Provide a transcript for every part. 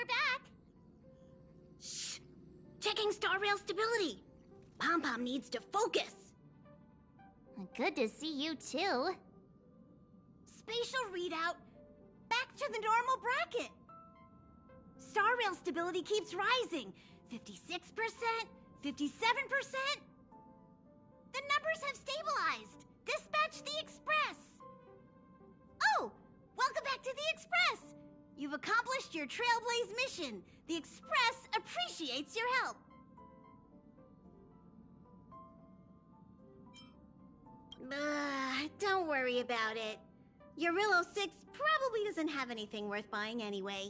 we're back. Shh! Checking star rail stability. Pom-Pom needs to focus. Good to see you too. Spatial readout. Back to the normal bracket. Star rail stability keeps rising. 56%, 57%. The numbers have stabilized. Dispatch the Express. Oh, welcome back to the Express. You've accomplished your Trailblaze mission. The Express appreciates your help. Don't worry about it. Eurillo 6 probably doesn't have anything worth buying anyway.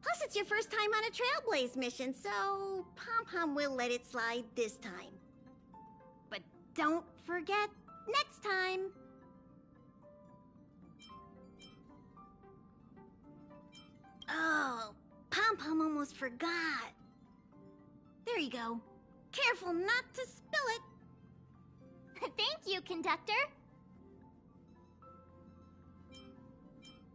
Plus, it's your first time on a Trailblaze mission, so Pom-Pom will let it slide this time. But don't forget next time. Oh, Pom-Pom almost forgot. There you go. Careful not to spill it. Thank you, conductor.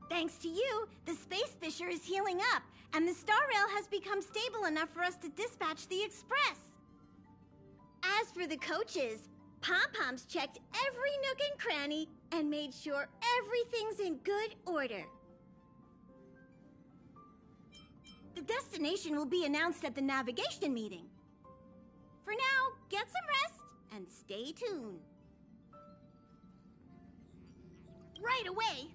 Thanks to you, the Space Fisher is healing up, and the Star Rail has become stable enough for us to dispatch the Express. As for the coaches, Pom-Pom's checked every nook and cranny and made sure everything's in good order. The destination will be announced at the navigation meeting. For now, get some rest and stay tuned. Right away!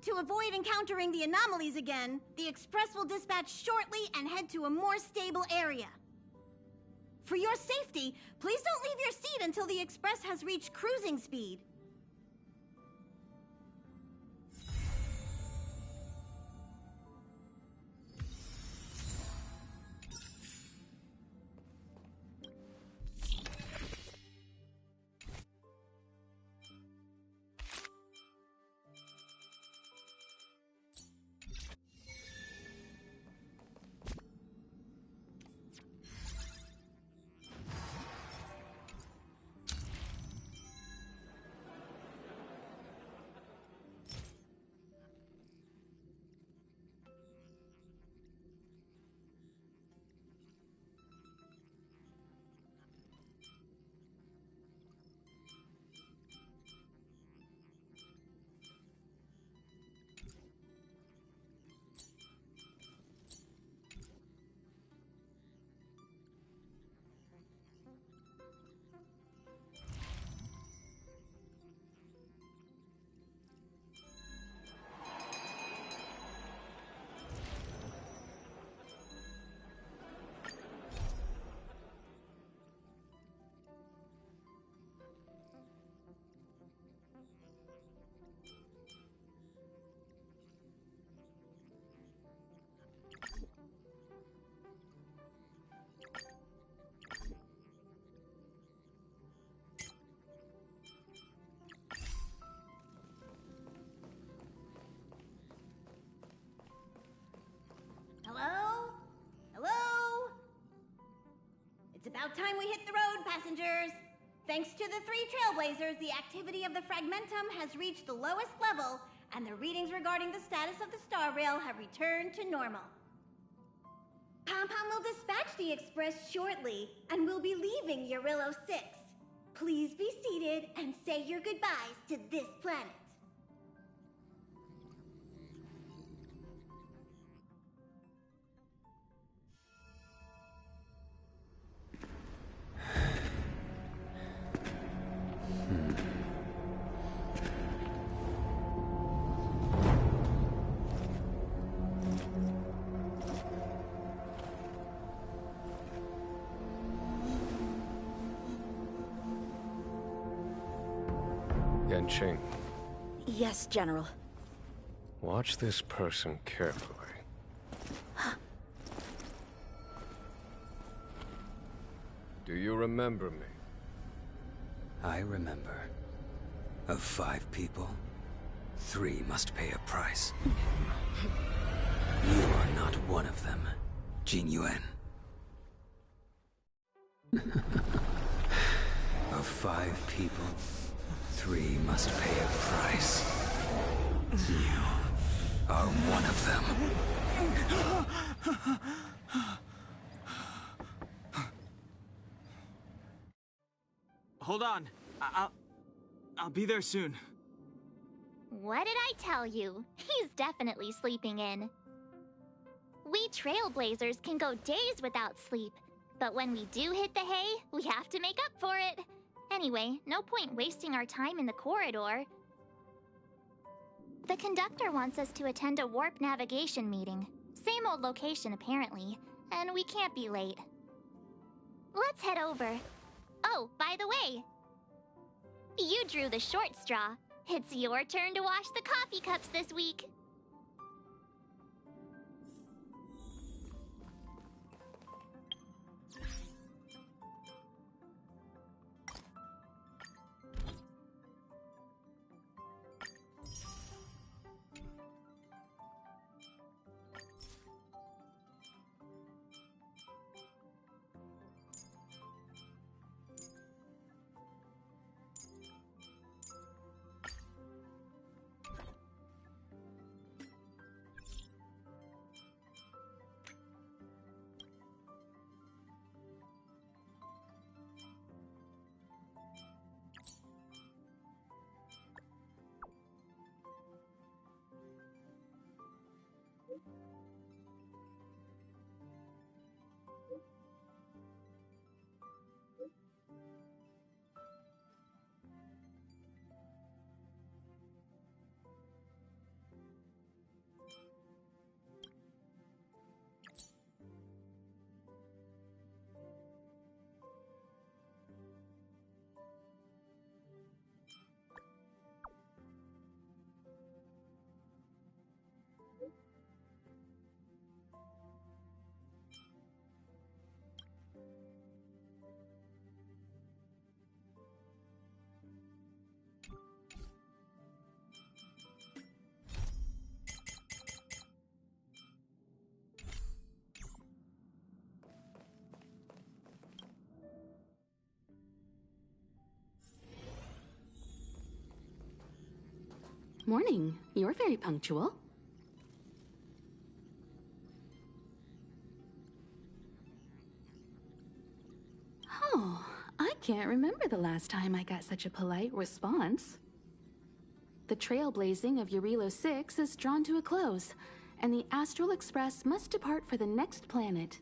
To avoid encountering the anomalies again, the Express will dispatch shortly and head to a more stable area. For your safety, please don't leave your seat until the Express has reached cruising speed. Hello? Hello? It's about time we hit the road, passengers. Thanks to the 3 Trailblazers, the activity of the Fragmentum has reached the lowest level, and the readings regarding the status of the Star Rail have returned to normal. Pom-Pom will dispatch the Express shortly, and we'll be leaving Eurillo 6. Please be seated and say your goodbyes to this planet. Yanqing, Yes, General. watch this person carefully. Do you remember me? I remember. Of 5 people, 3 must pay a price. You are not one of them, Jin Yuan. Of 5 people, 3 must pay a price. You are one of them. Hold on. I'll be there soon. What did I tell you? He's definitely sleeping in. We trailblazers can go days without sleep, but when we do hit the hay, we have to make up for it. Anyway, no point wasting our time in the corridor. The conductor wants us to attend a warp navigation meeting. Same old location, apparently, and we can't be late. Let's head over. Oh, by the way, you drew the short straw. It's your turn to wash the coffee cups this week. Morning. You're very punctual. Oh, I can't remember the last time I got such a polite response. The trailblazing of Eurilo 6 is drawn to a close, and the Astral Express must depart for the next planet.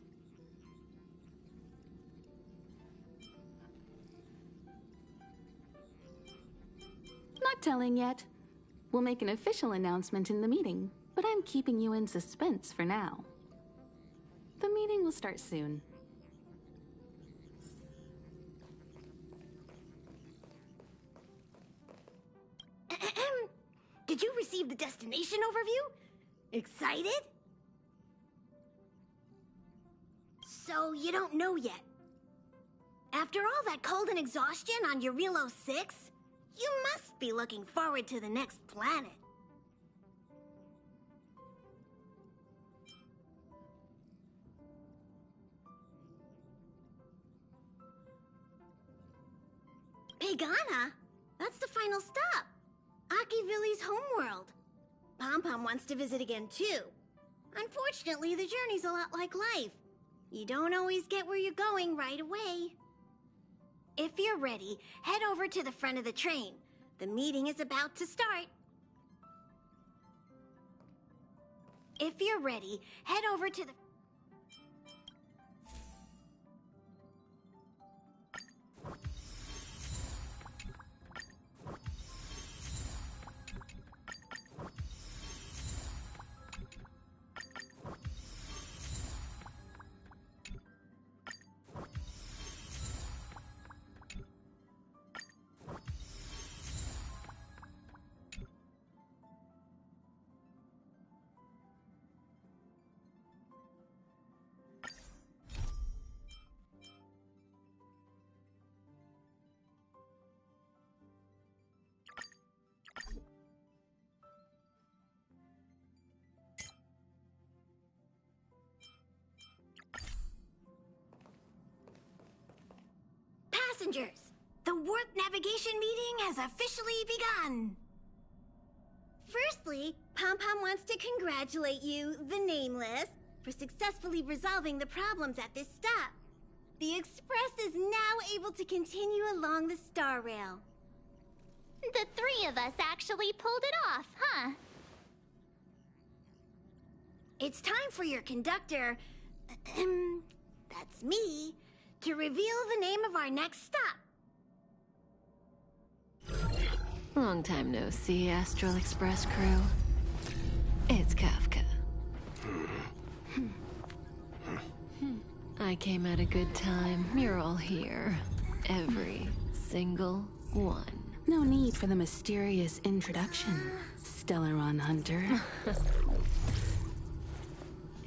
Not telling yet. We'll make an official announcement in the meeting, but I'm keeping you in suspense for now. The meeting will start soon. Did you receive the destination overview? Excited? So you don't know yet. After all that cold and exhaustion on Eurilo 6, you must be looking forward to the next planet. Pagana? That's the final stop. Akivilli's homeworld. Pom-Pom wants to visit again too. Unfortunately, the journey's a lot like life. You don't always get where you're going right away. If you're ready, head over to the front of the train. The meeting is about to start. If you're ready, head over to the... Passengers, the warp navigation meeting has officially begun. Firstly, Pom Pom wants to congratulate you, the Nameless, for successfully resolving the problems at this stop. The Express is now able to continue along the Star Rail. The three of us actually pulled it off, huh? It's time for your conductor, that's me, to reveal the name of our next stop. Long time no see, Astral Express crew. It's Kafka. I came at a good time. You're all here. Every single one. No need for the mysterious introduction, Stellaron Hunter.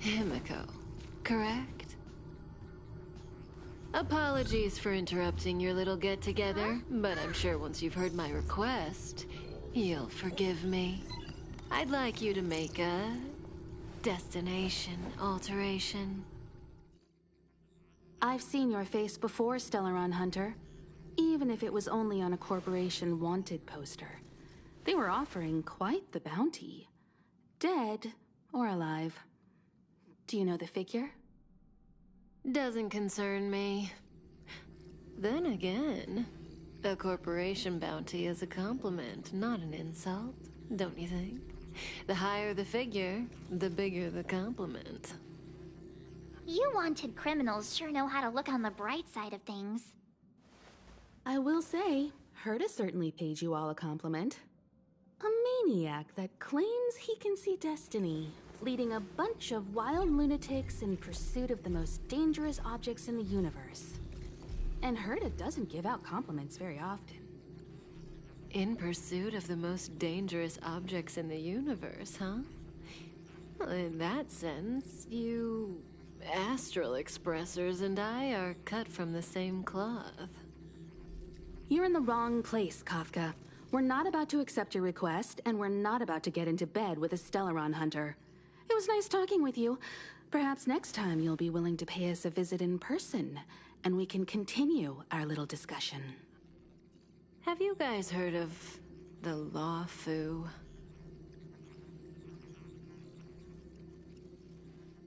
Himiko, correct? Apologies for interrupting your little get-together, but I'm sure once you've heard my request, you'll forgive me. I'd like you to make a destination alteration. I've seen your face before, Stellaron Hunter. Even if it was only on a corporation wanted poster. They were offering quite the bounty. Dead or alive. Do you know the figure? Doesn't concern me. Then again, a corporation bounty is a compliment, not an insult, don't you think? The higher the figure, the bigger the compliment. You wanted criminals sure know how to look on the bright side of things. I will say, Herta certainly paid you all a compliment. A maniac that claims he can see destiny, leading a bunch of wild lunatics in pursuit of the most dangerous objects in the universe. And Herta doesn't give out compliments very often. In pursuit of the most dangerous objects in the universe, huh? Well, in that sense, you Astral Expressers and I are cut from the same cloth. You're in the wrong place, Kafka. We're not about to accept your request, and we're not about to get into bed with a Stellaron Hunter. It was nice talking with you. Perhaps next time you'll be willing to pay us a visit in person, and we can continue our little discussion. Have you guys heard of the Law Fu?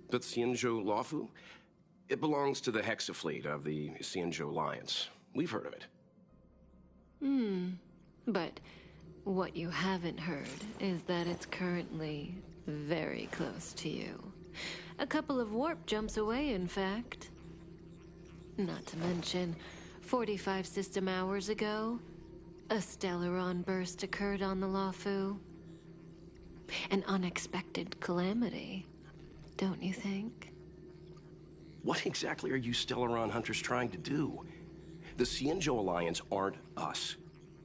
The Xianzhou Lawfu? It belongs to the Hexafleet of the Xianzhou Alliance. We've heard of it. But what you haven't heard is that it's currently very close to you. A couple of warp jumps away, in fact. Not to mention, 45 system hours ago, a Stellaron burst occurred on the Lawfu. An unexpected calamity, don't you think? What exactly are you Stellaron hunters trying to do? The Xianzhou Alliance aren't us.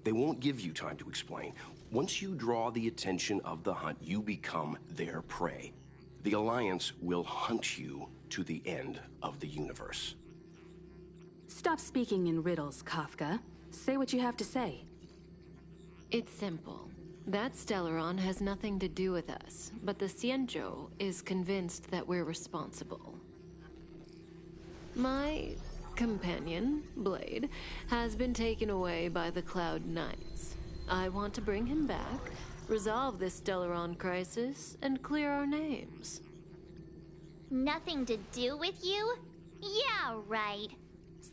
They won't give you time to explain. Once you draw the attention of the hunt, you become their prey. The Alliance will hunt you to the end of the universe. Stop speaking in riddles, Kafka. Say what you have to say. It's simple. That Stellaron has nothing to do with us, but the Xianzhou is convinced that we're responsible. My companion, Blade, has been taken away by the Cloud Knights. I want to bring him back, resolve this Stellaron crisis, and clear our names. Nothing to do with you? Yeah, right.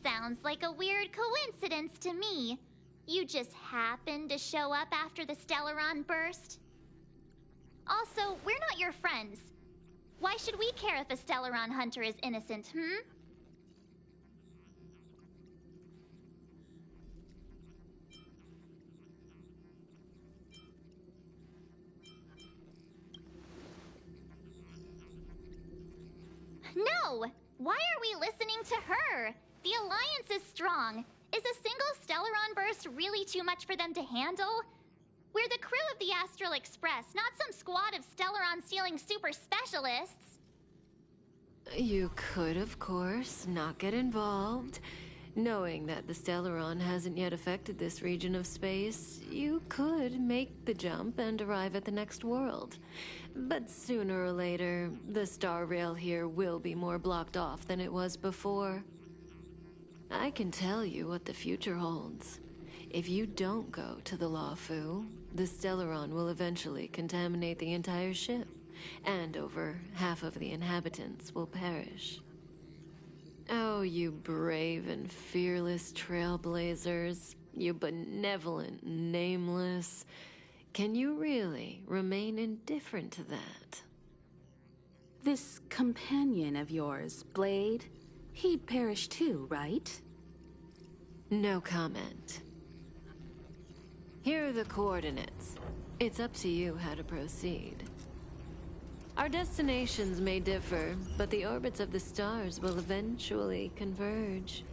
Sounds like a weird coincidence to me. You just happened to show up after the Stellaron burst? Also, we're not your friends. Why should we care if a Stellaron hunter is innocent, No! Why are we listening to her? The Alliance is strong. Is a single Stellaron burst really too much for them to handle? We're the crew of the Astral Express, not some squad of Stellaron-stealing super specialists. You could, of course, not get involved. Knowing that the Stellaron hasn't yet affected this region of space, you could make the jump and arrive at the next world. But sooner or later, the star rail here will be more blocked off than it was before. I can tell you what the future holds. If you don't go to the Lawfu, the Stellaron will eventually contaminate the entire ship, and over half of the inhabitants will perish. Oh, you brave and fearless trailblazers, you benevolent nameless. Can you really remain indifferent to that? This companion of yours, Blade, he'd perish too, right? No comment. Here are the coordinates. It's up to you how to proceed. Our destinations may differ, but the orbits of the stars will eventually converge.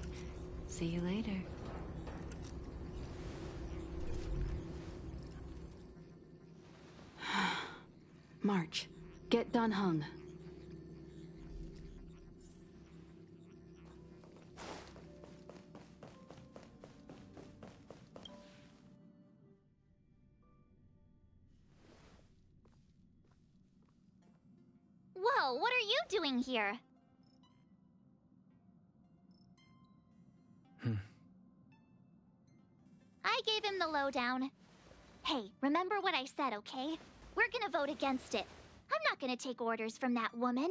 See you later. March, get Dan Heng. Whoa, what are you doing here? I gave him the lowdown. Hey, remember what I said, okay? We're gonna vote against it. I'm not gonna take orders from that woman.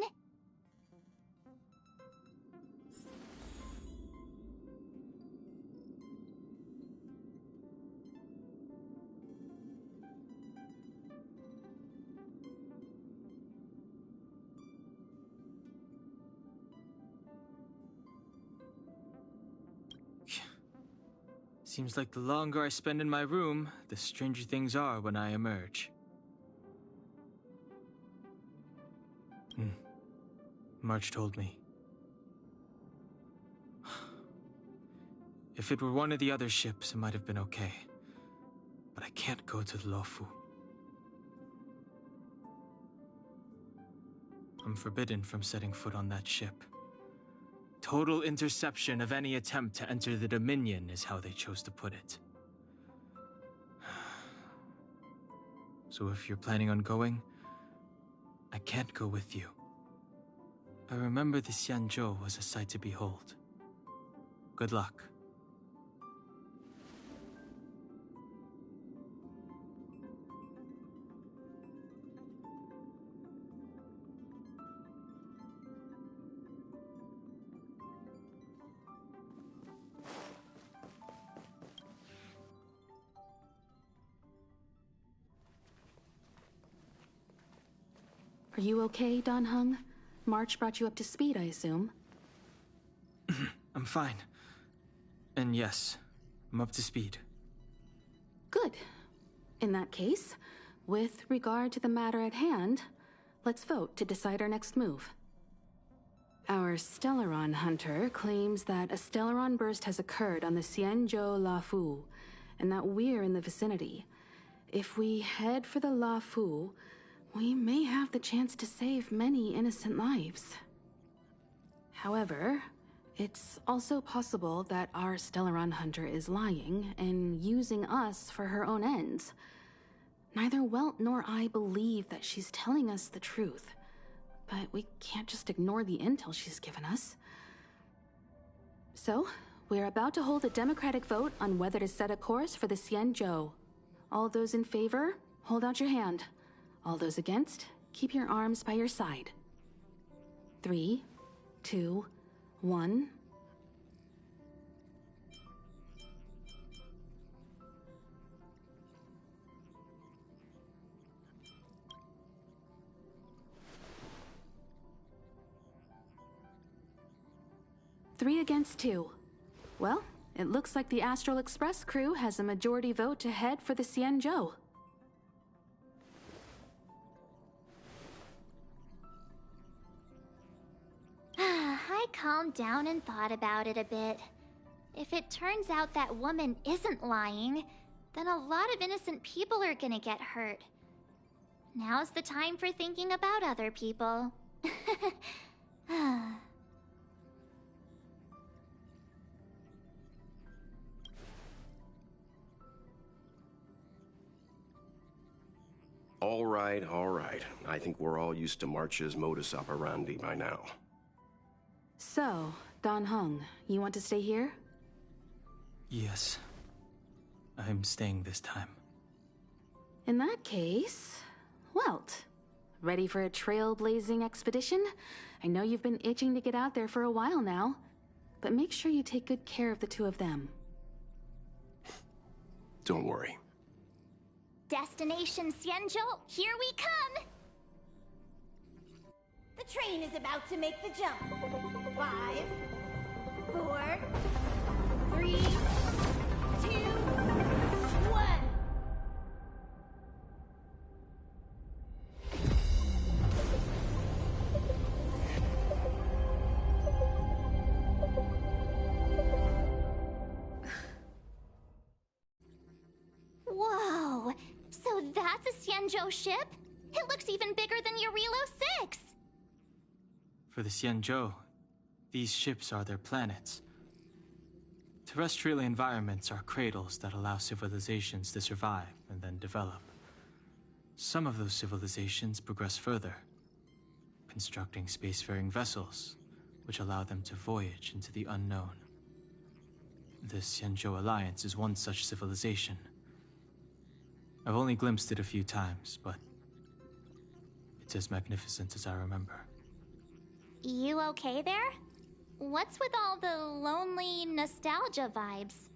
Seems like the longer I spend in my room, the stranger things are when I emerge. March told me. If it were one of the other ships, it might have been okay. But I can't go to the Luofu. I'm forbidden from setting foot on that ship. Total interception of any attempt to enter the Dominion is how they chose to put it. So if you're planning on going, I can't go with you. I remember the Xianzhou was a sight to behold. Good luck. Are you okay, Dan Heng? March brought you up to speed, I assume. I'm fine. And yes, I'm up to speed. Good. In that case, with regard to the matter at hand, let's vote to decide our next move. Our Stellaron hunter claims that a Stellaron burst has occurred on the Xianzhou Luofu, and that we're in the vicinity. If we head for the Luofu, we may have the chance to save many innocent lives. However, it's also possible that our Stellaron hunter is lying and using us for her own ends. Neither Welt nor I believe that she's telling us the truth, but we can't just ignore the intel she's given us. So, we're about to hold a democratic vote on whether to set a course for the Xianzhou. All those in favor, hold out your hand. All those against, keep your arms by your side. 3, 2, 1. Three against 2. Well, it looks like the Astral Express crew has a majority vote to head for the Xianzhou. I calmed down and thought about it a bit. If it turns out that woman isn't lying, then a lot of innocent people are gonna get hurt. Now's the time for thinking about other people. All right, all right. I think we're all used to March's modus operandi by now. So, Dan Heng, you want to stay here? Yes. I'm staying this time. In that case, Welt, ready for a trailblazing expedition? I know you've been itching to get out there for a while now, but make sure you take good care of the two of them. Don't worry. Destination Xianzhou, here we come! The train is about to make the jump. 5, 4, 3, 2, 1. Whoa! So that's a Xianzhou ship? It looks even bigger than Eurilo 6! For the Xianzhou, these ships are their planets. Terrestrial environments are cradles that allow civilizations to survive and then develop. Some of those civilizations progress further, constructing spacefaring vessels, which allow them to voyage into the unknown. The Xianzhou Alliance is one such civilization. I've only glimpsed it a few times, but it's as magnificent as I remember. You okay there? What's with all the lonely nostalgia vibes?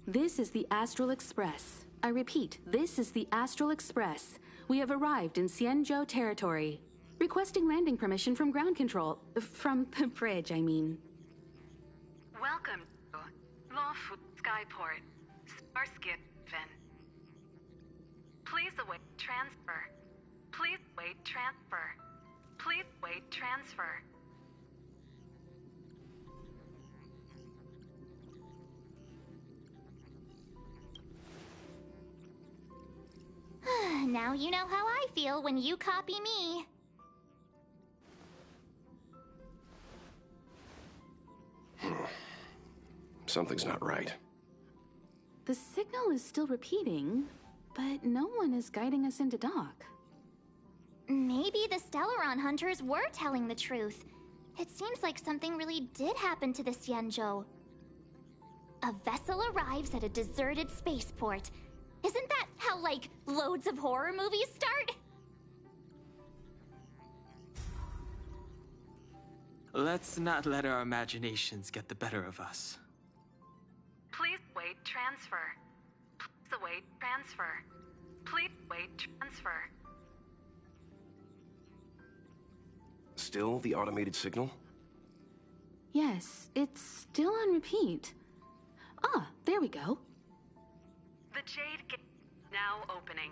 This is the Astral Express. I repeat, this is the Astral Express. We have arrived in Xianzhou territory. Requesting landing permission from ground control. From the bridge, I mean. Welcome to Lawfu Skyport, Starskin. Please await transfer. Please wait transfer. Please wait transfer. Now you know how I feel when you copy me. Something's not right. The signal is still repeating, but no one is guiding us into dock. Maybe the Stellaron hunters were telling the truth. It seems like something really did happen to the Xianzhou. A vessel arrives at a deserted spaceport. Isn't that how, like, loads of horror movies start? Let's not let our imaginations get the better of us. Please wait transfer. Please await transfer. Please wait transfer. Still the automated signal? Yes, it's still on repeat. Ah, there we go. The Jade Gate now opening.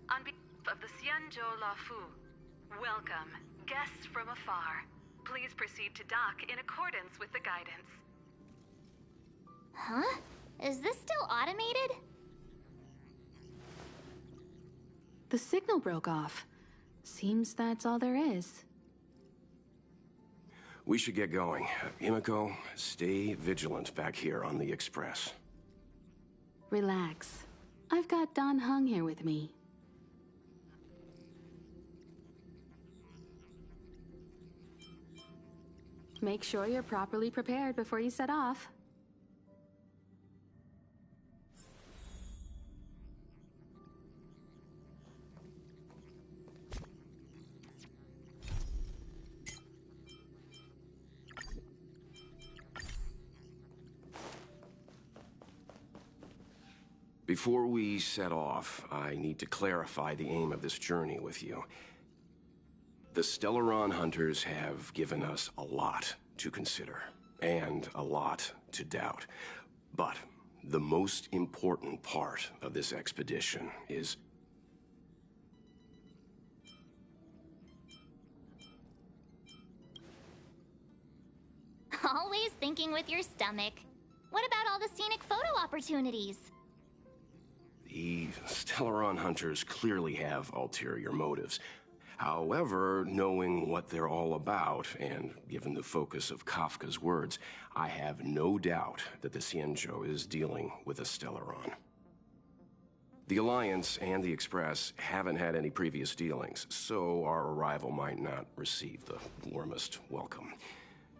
On behalf of the Xianzhou Lafu, welcome, guests from afar. Please proceed to dock in accordance with the guidance. Huh? Is this still automated? The signal broke off. Seems that's all there is. We should get going. Himiko, stay vigilant back here on the Express. Relax. I've got Don Hung here with me. Make sure you're properly prepared before you set off. Before we set off, I need to clarify the aim of this journey with you. The Stellaron hunters have given us a lot to consider, and a lot to doubt. But the most important part of this expedition is... Always thinking with your stomach. What about all the scenic photo opportunities? The Stellaron hunters clearly have ulterior motives. However, knowing what they're all about, and given the focus of Kafka's words, I have no doubt that the Xianzhou is dealing with a Stellaron. The Alliance and the Express haven't had any previous dealings, so our arrival might not receive the warmest welcome.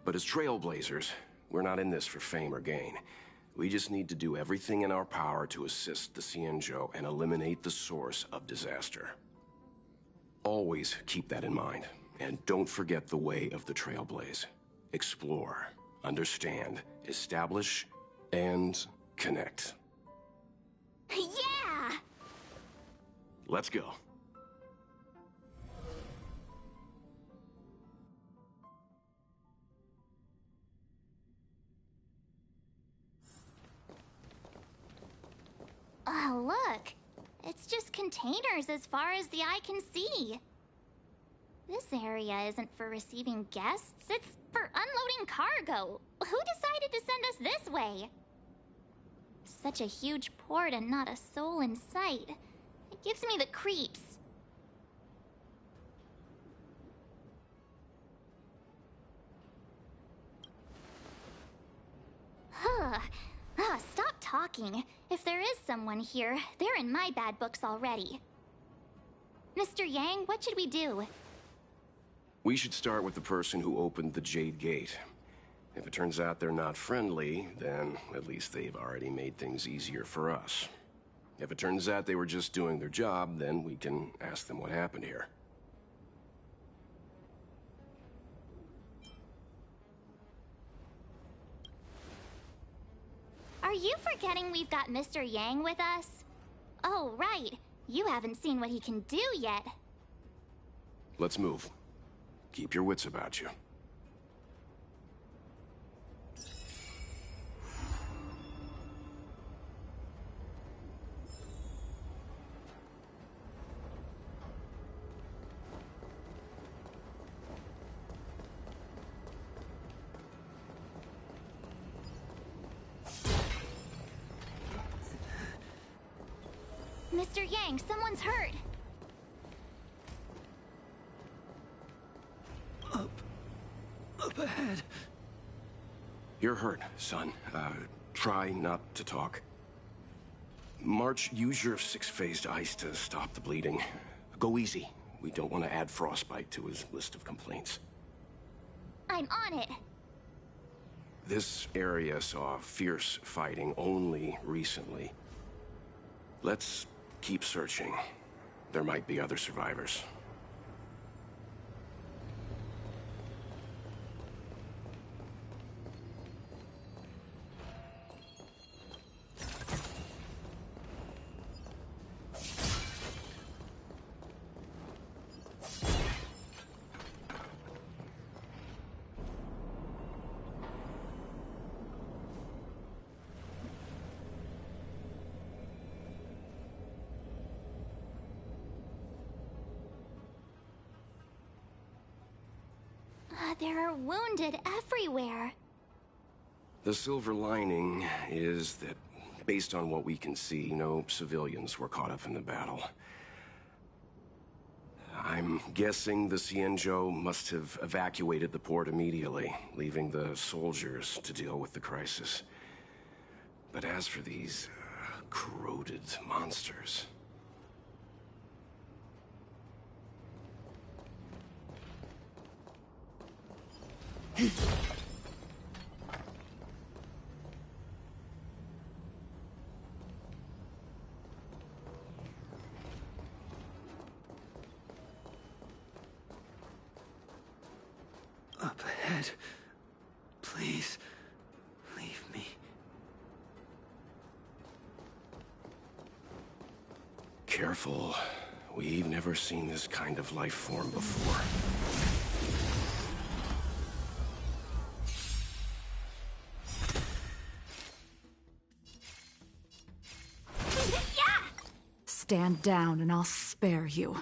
But as trailblazers, we're not in this for fame or gain. We just need to do everything in our power to assist the Xianzhou and eliminate the source of disaster. Always keep that in mind, and don't forget the way of the Trailblaze. Explore, understand, establish, and connect. Yeah! Let's go. Oh, look. It's just containers as far as the eye can see. This area isn't for receiving guests, it's for unloading cargo. Who decided to send us this way? Such a huge port and not a soul in sight. It gives me the creeps. Stop talking. If there is someone here, they're in my bad books already. Mr. Yang, what should we do? We should start with the person who opened the Jade Gate. If it turns out they're not friendly, then at least they've already made things easier for us. If it turns out they were just doing their job, then we can ask them what happened here. Are you forgetting we've got Mr. Yang with us? Oh, right. You haven't seen what he can do yet. Let's move. Keep your wits about you. Mr. Yang, someone's hurt. Up ahead. You're hurt, son. Try not to talk. March, use your six-phased ice to stop the bleeding. Go easy. We don't want to add frostbite to his list of complaints. I'm on it. This area saw fierce fighting only recently. Let's keep searching. There might be other survivors. There are wounded everywhere. The silver lining is that, based on what we can see, no civilians were caught up in the battle. I'm guessing the Xianzhou must have evacuated the port immediately, leaving the soldiers to deal with the crisis. But as for these corroded monsters... Up ahead. Please, leave me. Careful. We've never seen this kind of life form before. Stand down and I'll spare you.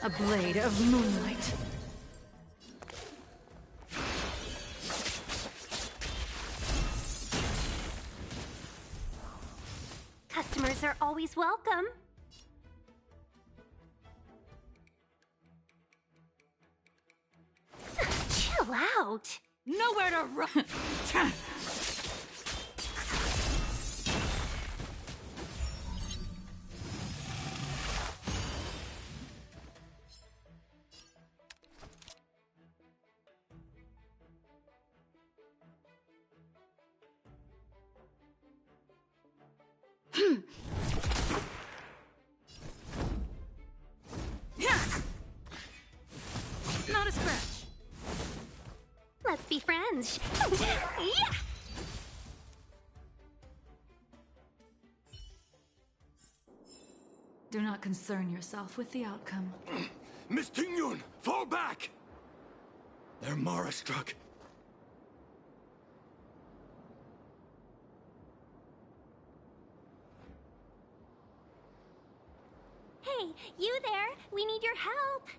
A blade of moonlight. Customers are always welcome. Chill out. Nowhere to run. Not a scratch. Let's be friends. Yeah! Do not concern yourself with the outcome. Miss Tingyun, fall back! They're Mara struck. Hey, you there! We need your help!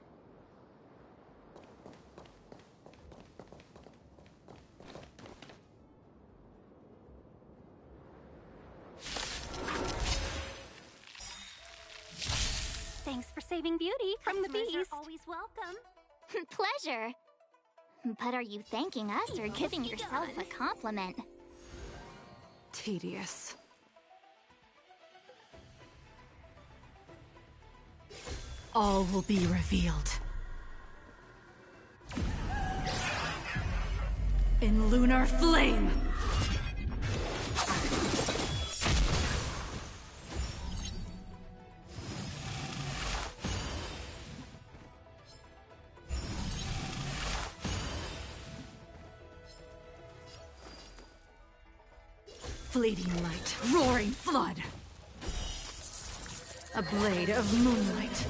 Thanks for saving Beauty from the Customers are beast. always welcome. Pleasure. But are you thanking us or giving yourself a compliment? Tedious. All will be revealed. In lunar flame! Fleeting light, roaring flood. A blade of moonlight.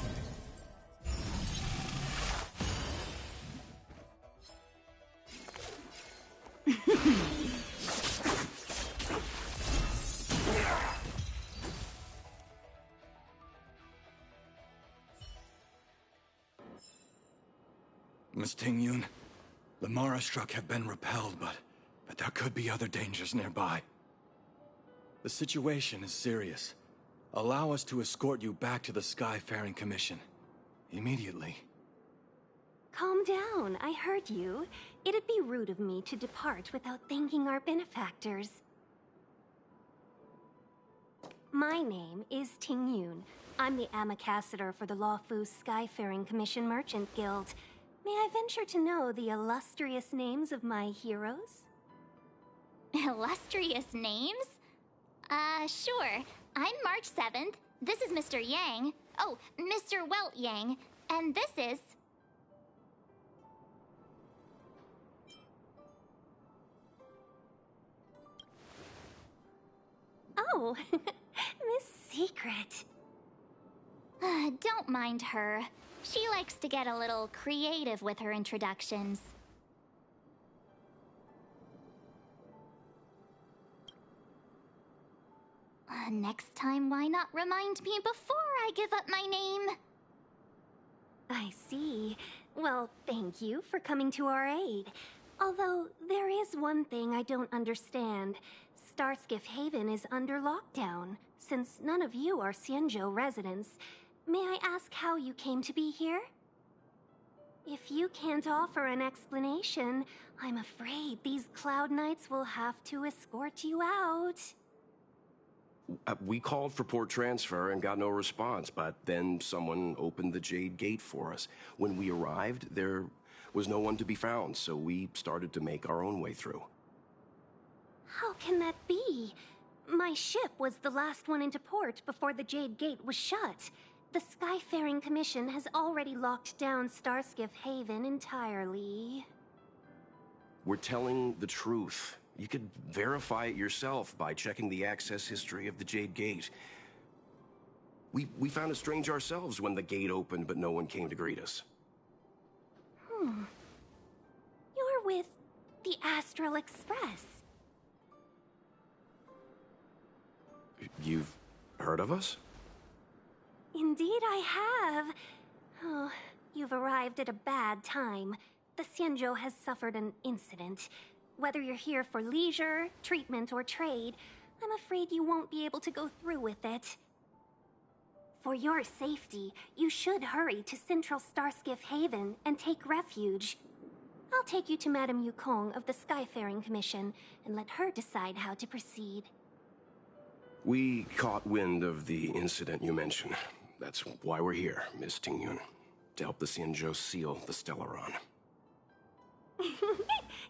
Miss Tingyun, the Mara struck have been repelled, but there could be other dangers nearby. The situation is serious. Allow us to escort you back to the Skyfaring Commission. Immediately. Calm down, I heard you. It'd be rude of me to depart without thanking our benefactors. My name is Ting Yun. I'm the Ambassador for the Lawfu Skyfaring Commission Merchant Guild. May I venture to know the illustrious names of my heroes? Illustrious names? Sure. I'm March 7th. This is Mr. Yang. Oh, Mr. Welt Yang. And this is... Oh, Miss Secret. Don't mind her. She likes to get a little creative with her introductions. Next time, why not remind me before I give up my name? I see. Well, thank you for coming to our aid. Although, there is one thing I don't understand. Starskiff Haven is under lockdown. Since none of you are Xianzhou residents, may I ask how you came to be here? If you can't offer an explanation, I'm afraid these Cloud Knights will have to escort you out. We called for port transfer and got no response, but then someone opened the Jade Gate for us. When we arrived, there was no one to be found, so we started to make our own way through. How can that be? My ship was the last one into port before the Jade Gate was shut. The Skyfaring Commission has already locked down Starskiff Haven entirely. We're telling the truth. You could verify it yourself by checking the access history of the Jade Gate. We found it strange ourselves when the gate opened, but no one came to greet us. You're with the Astral Express. You've heard of us? Indeed I have. Oh, you've arrived at a bad time. The Xianzhou has suffered an incident. Whether you're here for leisure, treatment, or trade, I'm afraid you won't be able to go through with it. For your safety, you should hurry to Central Starskiff Haven and take refuge. I'll take you to Madame Yukong of the Skyfaring Commission and let her decide how to proceed. We caught wind of the incident you mentioned. That's why we're here, Miss Tingyun. To help the Xianzhou seal the Stellaron.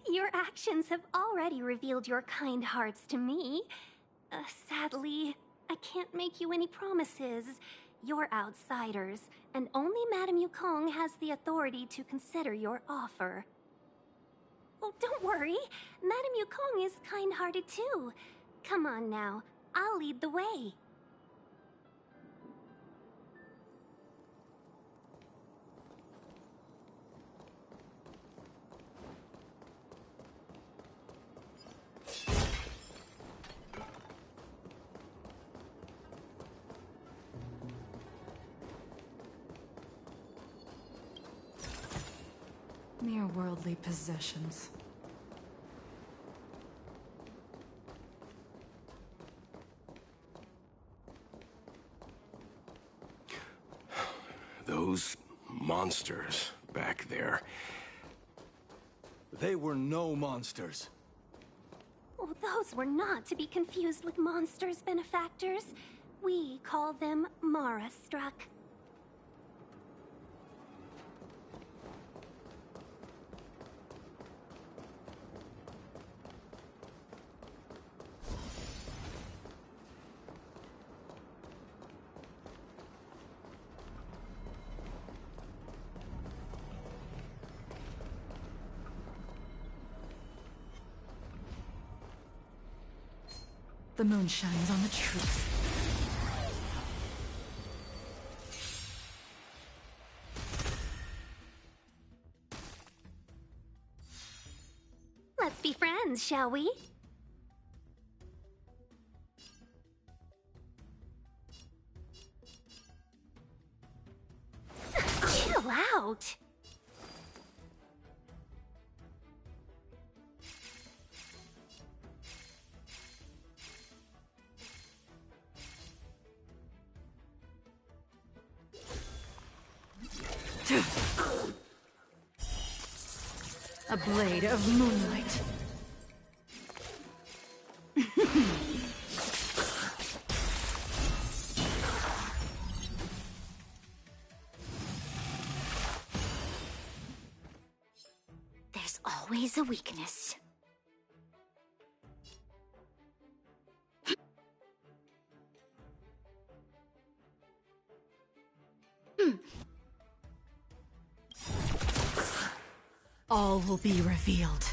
Your actions have already revealed your kind hearts to me. Sadly, I can't make you any promises. You're outsiders, and only Madame Yukong has the authority to consider your offer. Oh, don't worry. Madame Yukong is kind-hearted too. Come on now, I'll lead the way. Mere worldly possessions. Those monsters back there. They were no monsters. Oh, those were not to be confused with monsters, benefactors. We call them Mara-struck. The moon shines on the truth. Let's be friends, shall we? Chill out! A blade of moonlight. There's always a weakness. All will be revealed.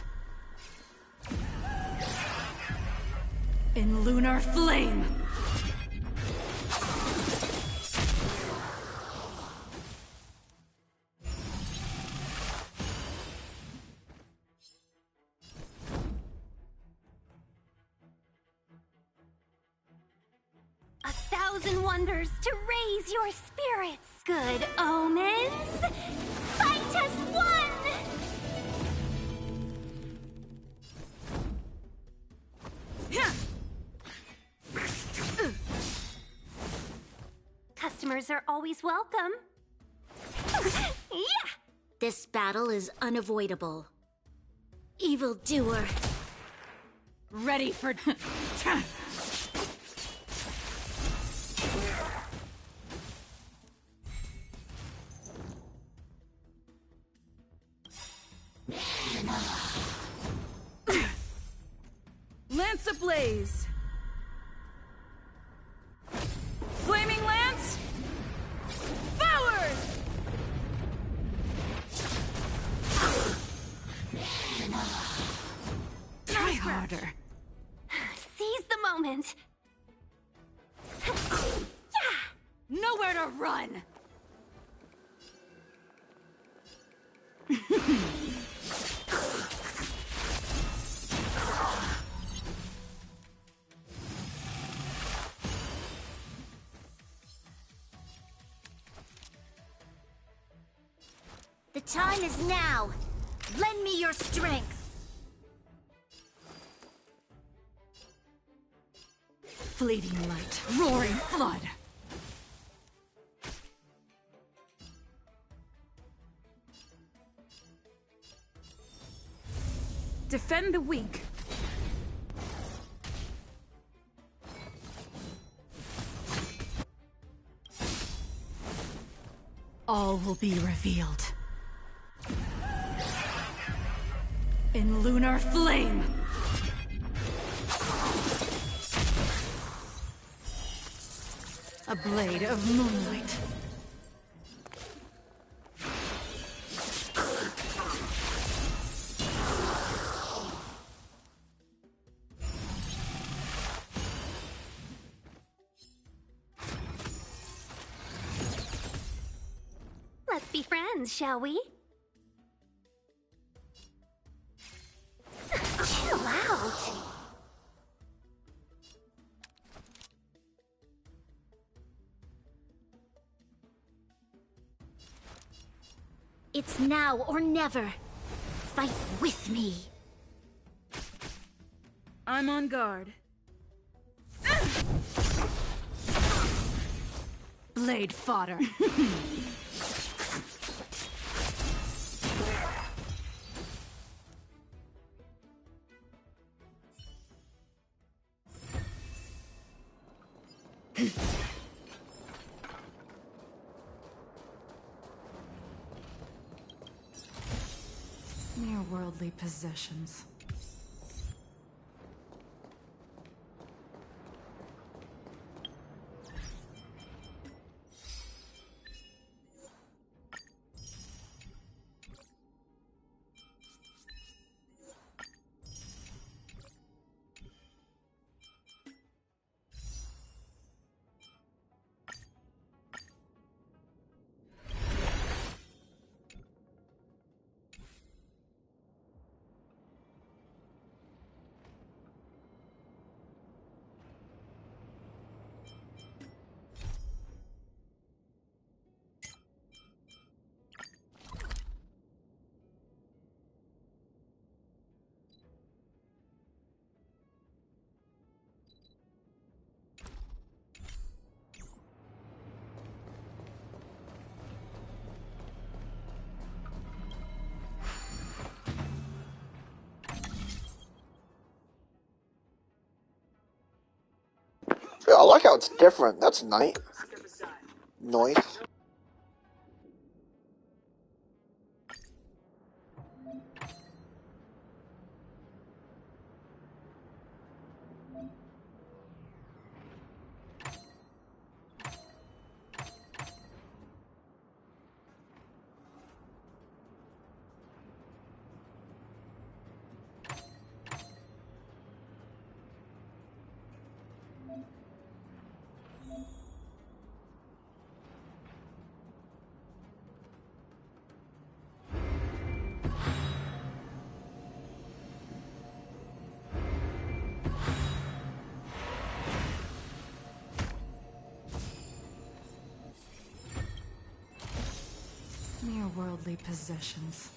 In lunar flame! A thousand wonders to raise your spirits. Good omens. Fight us one! Customers are always welcome. Yeah! This battle is unavoidable. Evildoer. Ready for... Lance ablaze! Flaming lance! Forward! Try harder. Seize the moment. Nowhere to run! The time is now. Lend me your strength. Fleeting light, roaring flood. Defend the weak. All will be revealed. In lunar flame! A Blade of moonlight. Let's be friends, shall we? Chill out. It's now or never. Fight with me. I'm on guard. Blade fodder. Mere worldly possessions. Yeah, I like how it's different. That's nice. Noise. Mere worldly possessions.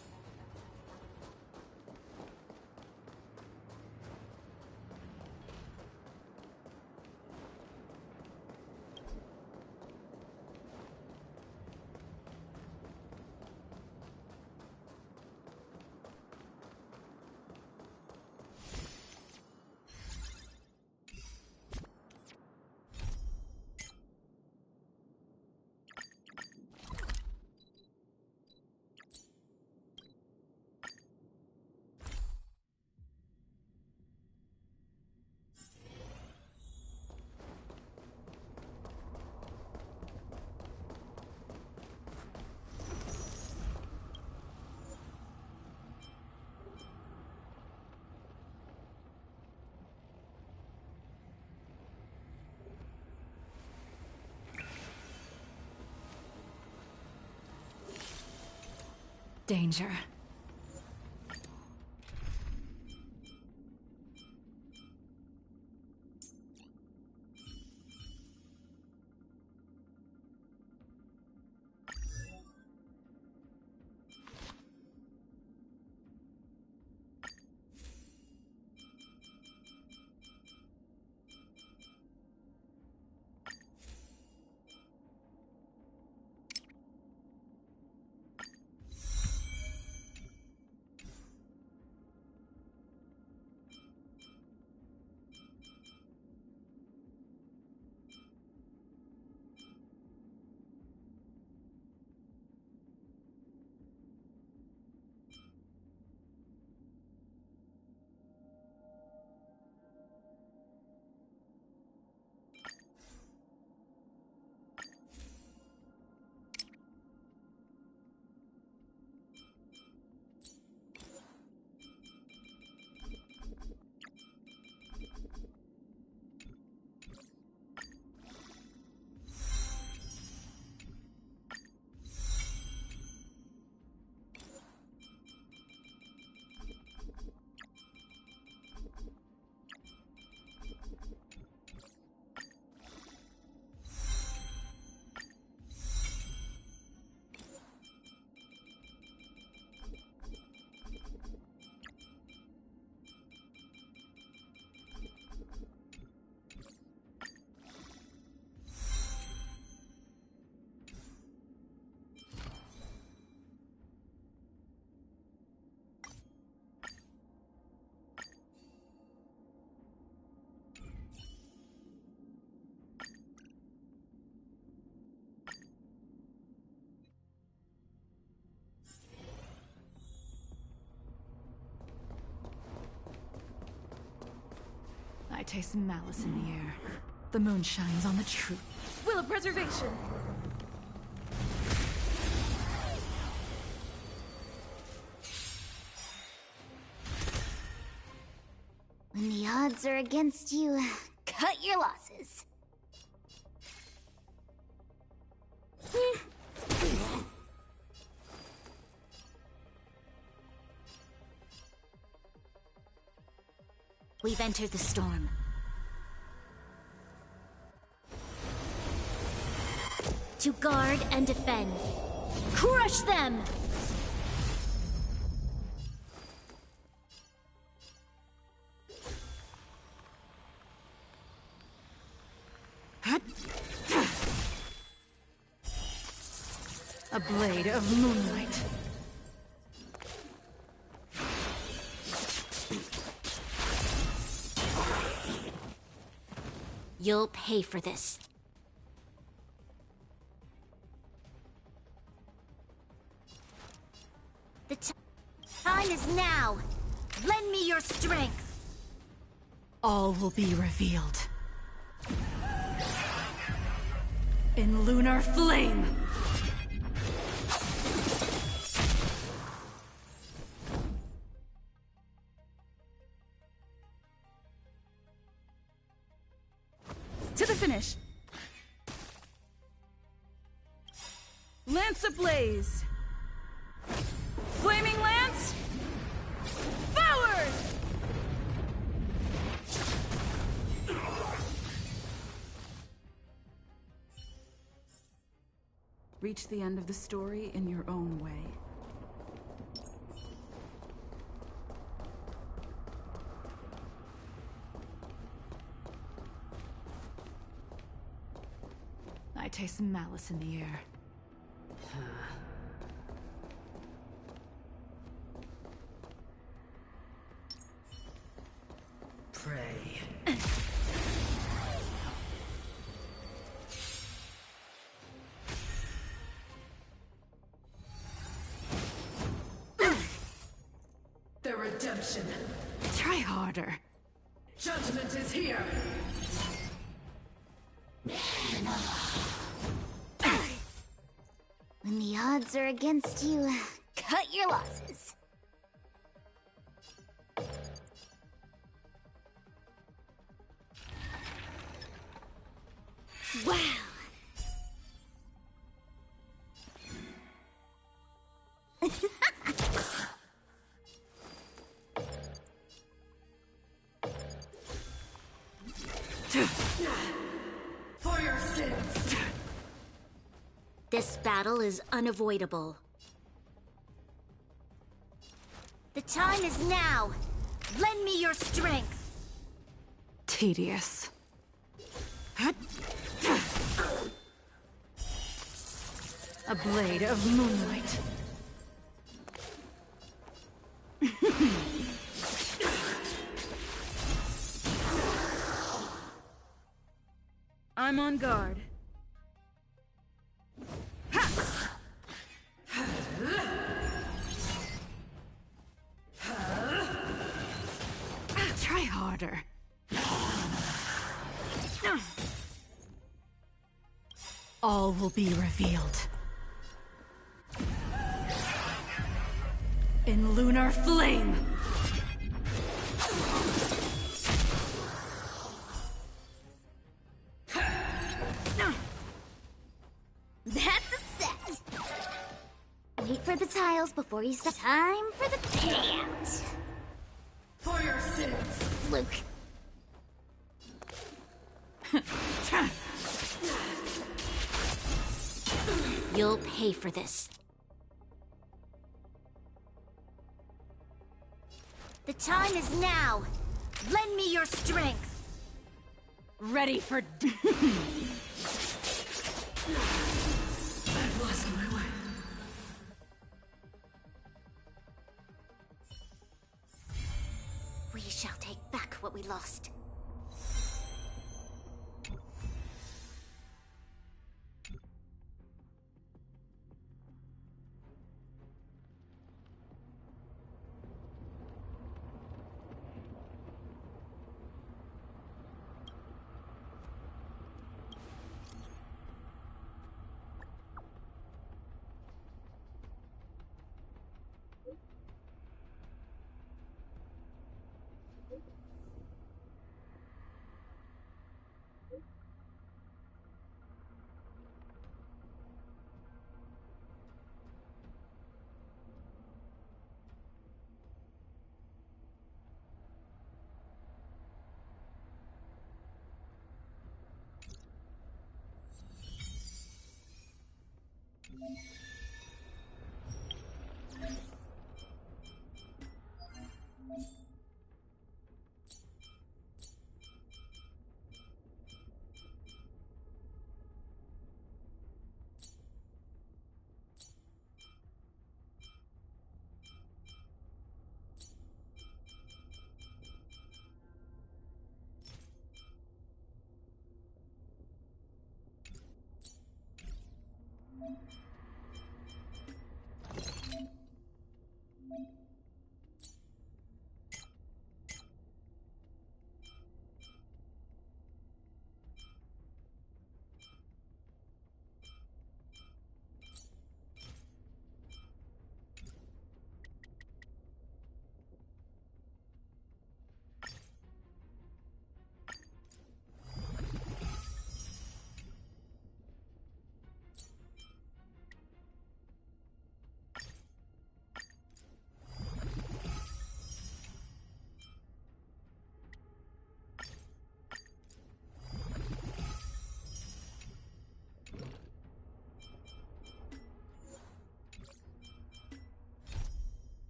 Danger. taste malice in the air. The moon shines on the truth. Will of preservation! When the odds are against you, cut your losses. We've entered the storm. To guard and defend. Crush them! A blade of moonlight. You'll pay for this. The time is now. Lend me your strength. All will be revealed. In lunar flame! To the finish! Lance ablaze! Flaming lance! Forward! Reach the end of the story in your own way. I taste malice in the air. Pray. The redemption. Try harder. Judgment is here. When the odds are against you, cut your losses. Wow. For your sins. This battle is unavoidable. The time is now. Lend me your strength. Tedious. A blade of moonlight. I'm on guard. Try harder. All will be revealed. In lunar flame! That's a set. Wait for the tiles before you start. Time for the payout. For your sins. Luke. You'll pay for this. The time is now. Lend me your strength. Ready for... I've lost my way. We shall take back what we lost.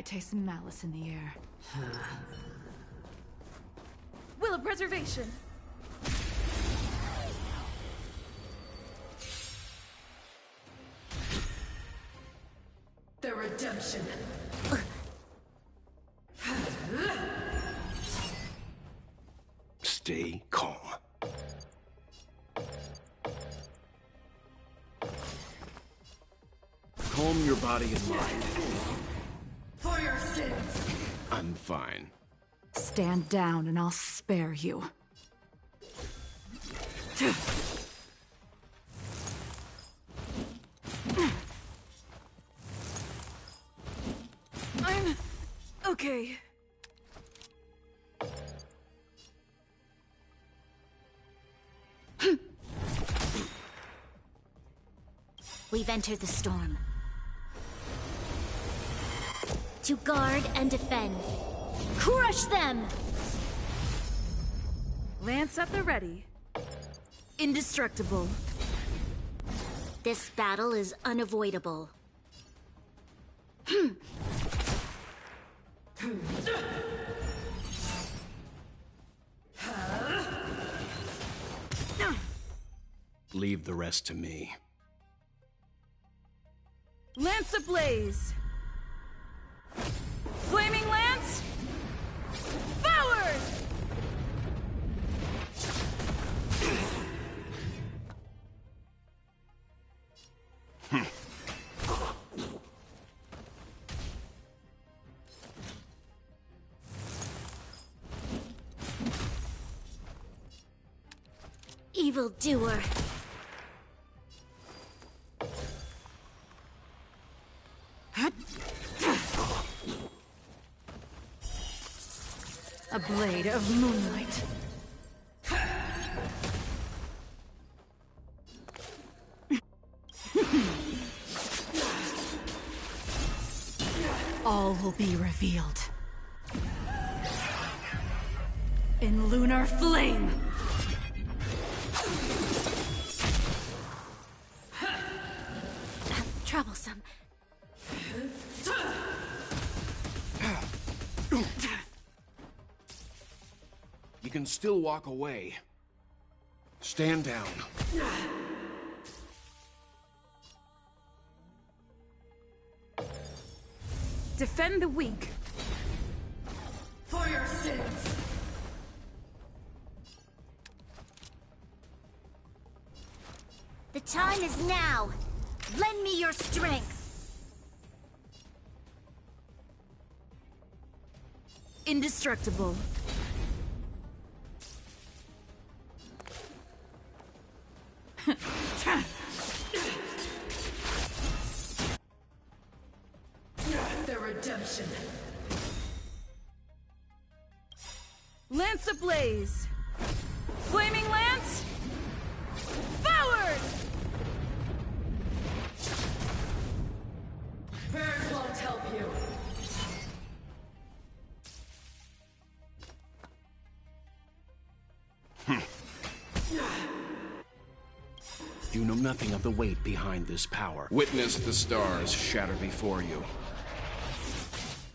taste malice in the air. Will of preservation! The redemption. Stay calm. Calm your body and mind. For your sins. I'm fine. Stand down and I'll spare you. I'm okay. We've entered the storm. To guard and defend. Crush them! Lance at the ready. Indestructible. This battle is unavoidable. Leave the rest to me. Lance ablaze! Flaming lance! Forward! Evil doer. A blade of moonlight. All will be revealed. In lunar flame! Troublesome. You can still walk away. Stand down. Defend the weak. For your sins. The time is now. Lend me your strength. Indestructible. The redemption. Lance ablaze! Flaming lance! Forward! Prayers won't help you. You know nothing of the weight behind this power. Witness the stars shatter before you.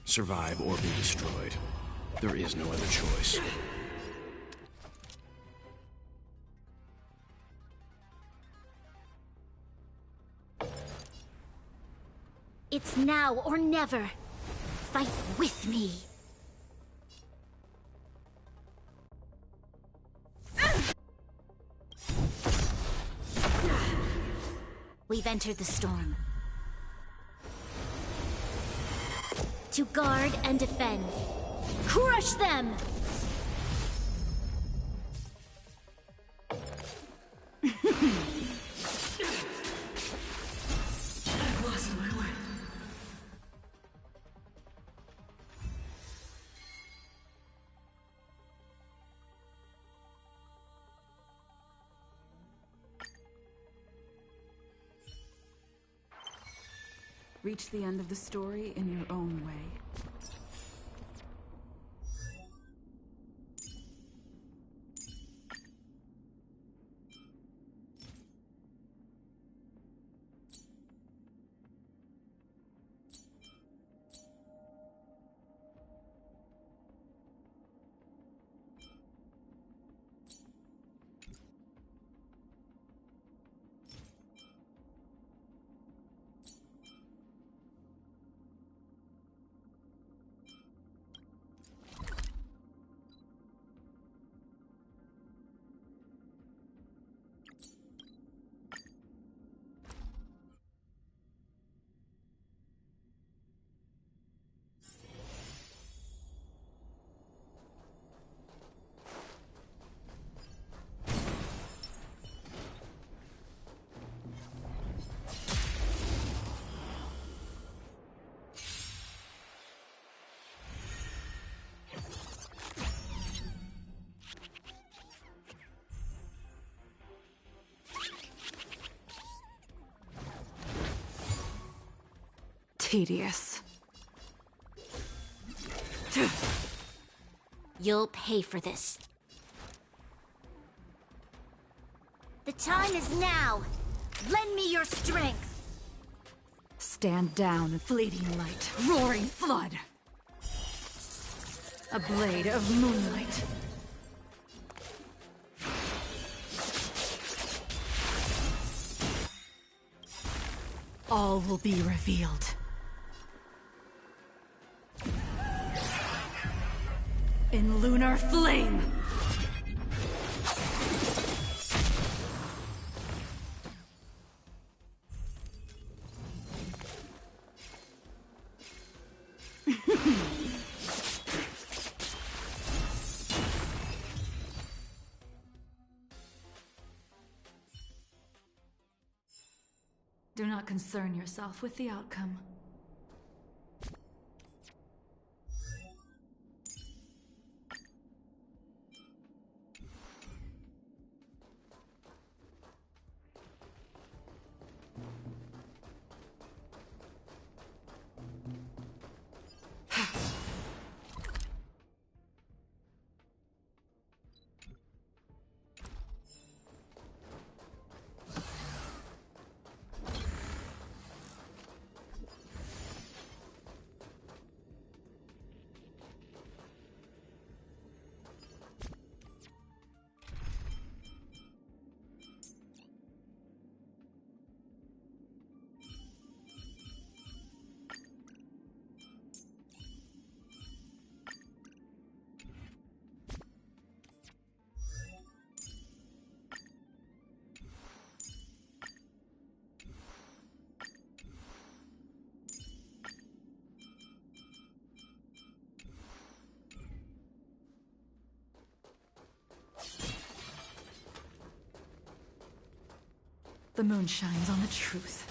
Survive or be destroyed. There is no other choice. It's now or never. Fight with me. We've entered the storm. To guard and defend. Crush them! I've lost my way. Reach the end of the story in your own way. tedious. You'll pay for this. The time is now. Lend me your strength. Stand down, fleeting light, roaring flood. A blade of moonlight. All will be revealed. In lunar flame! Do not concern yourself with the outcome. The moon shines on the truth.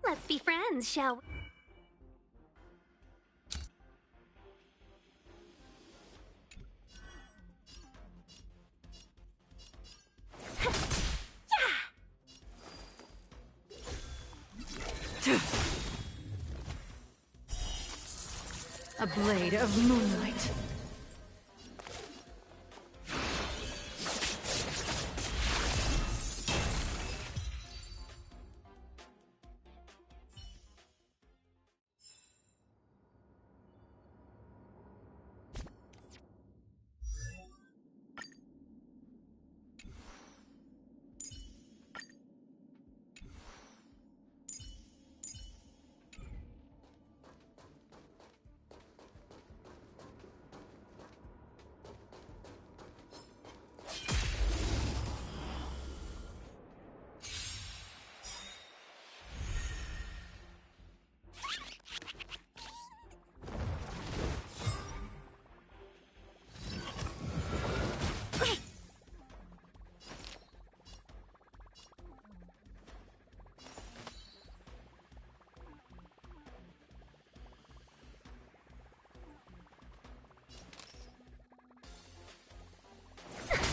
Let's be friends, shall we? A blade of moonlight.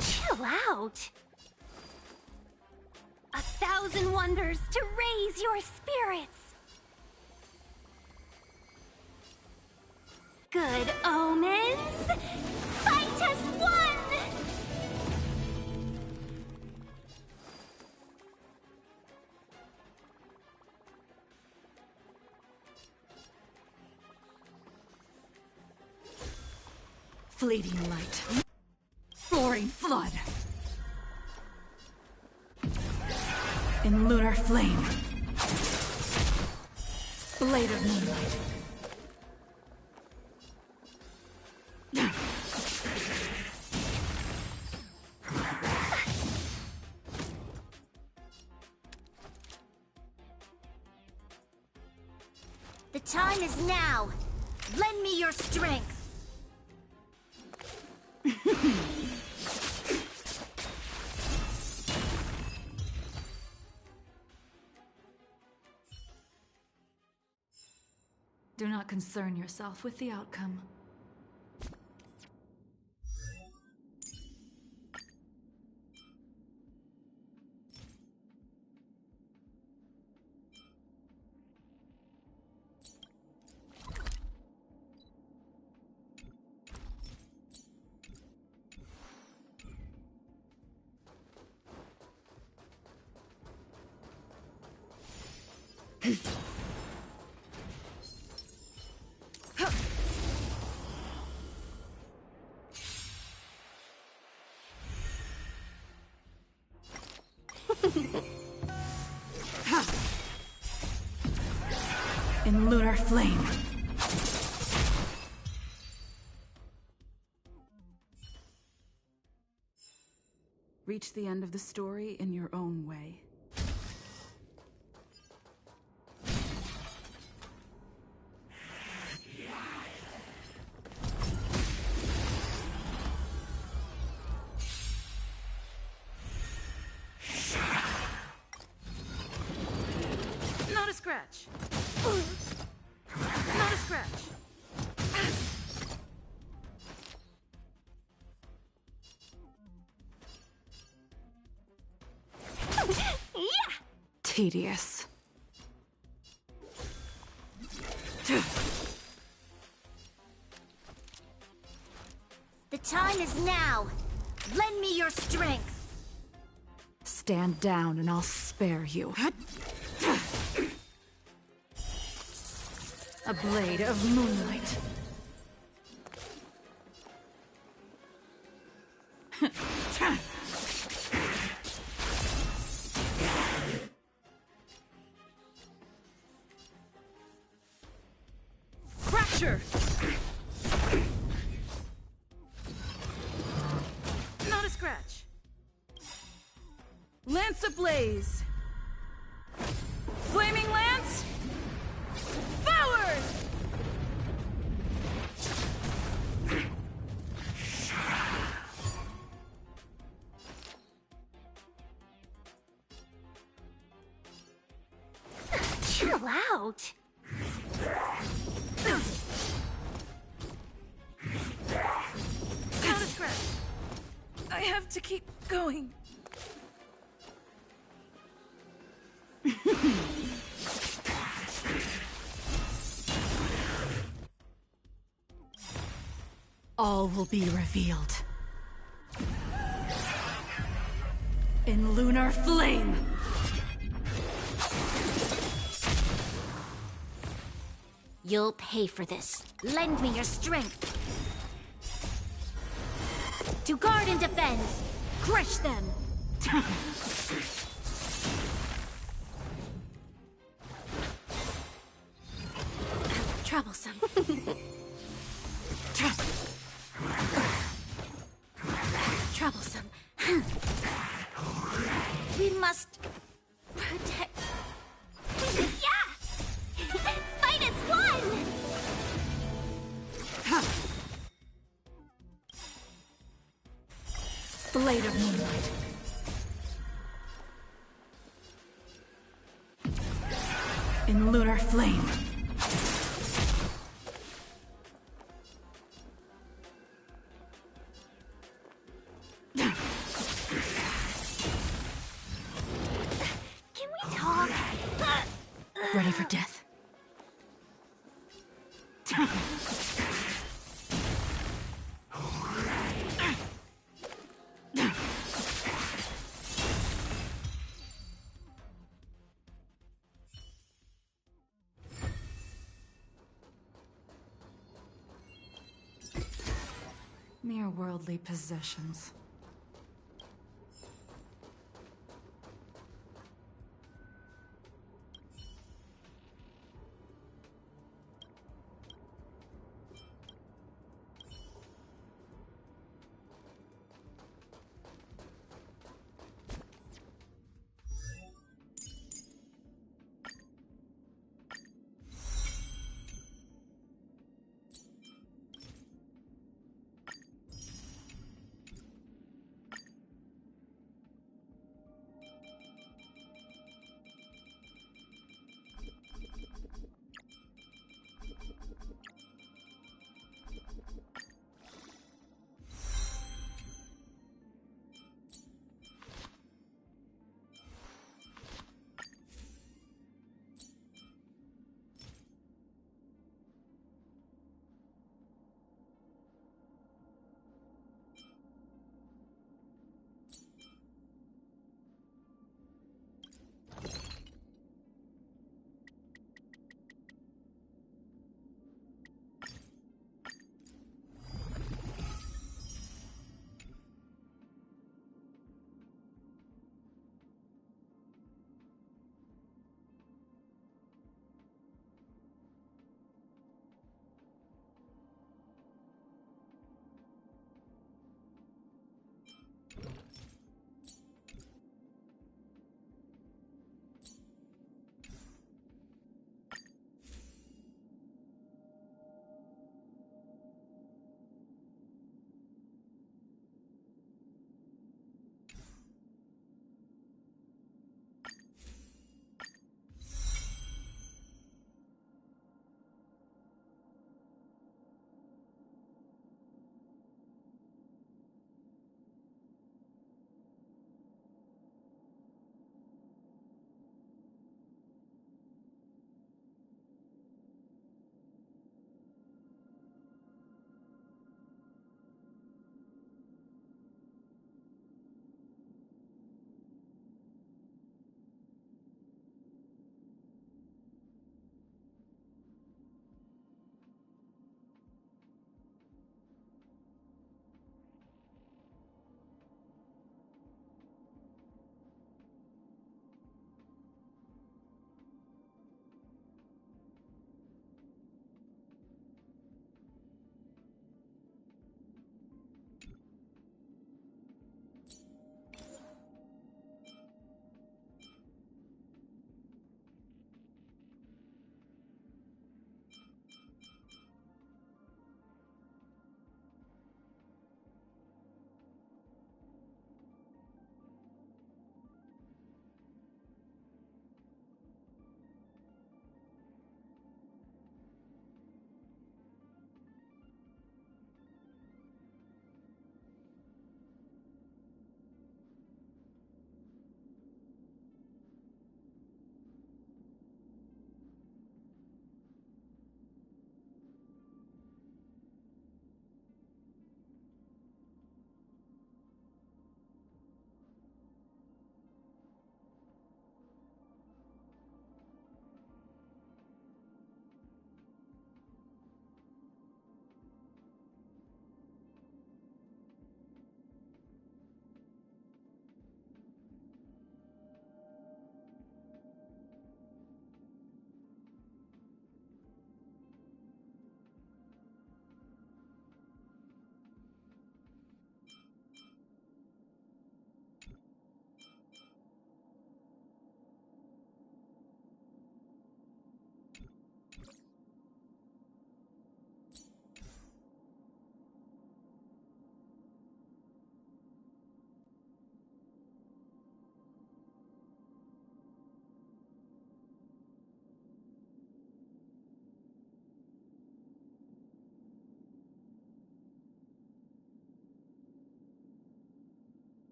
Chill out. 1,000 wonders to raise your spirits. Good omens. Fight as one. Fleeting light. Roaring flood. In lunar flame. Blade of moonlight. The time is now. Lend me your strength. Do not concern yourself with the outcome. In lunar flame. Reach the end of the story in your own way. Not a scratch. Not a scratch. Yeah! Tedious. The time is now. Lend me your strength. Stand down and I'll spare you. A blade of moonlight. Fracture! Not a scratch. Lance ablaze! Flaming lance! Forward! Chill out. Not a scratch. I have to keep going. All will be revealed. In lunar flame! You'll pay for this. Lend me your strength. To guard and defend. Crush them. Troublesome. Troublesome. We must protect. Yeah! Fight as one! Blade of moonlight. In lunar flame. Can we talk? Ready for death. Mere worldly possessions.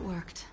worked.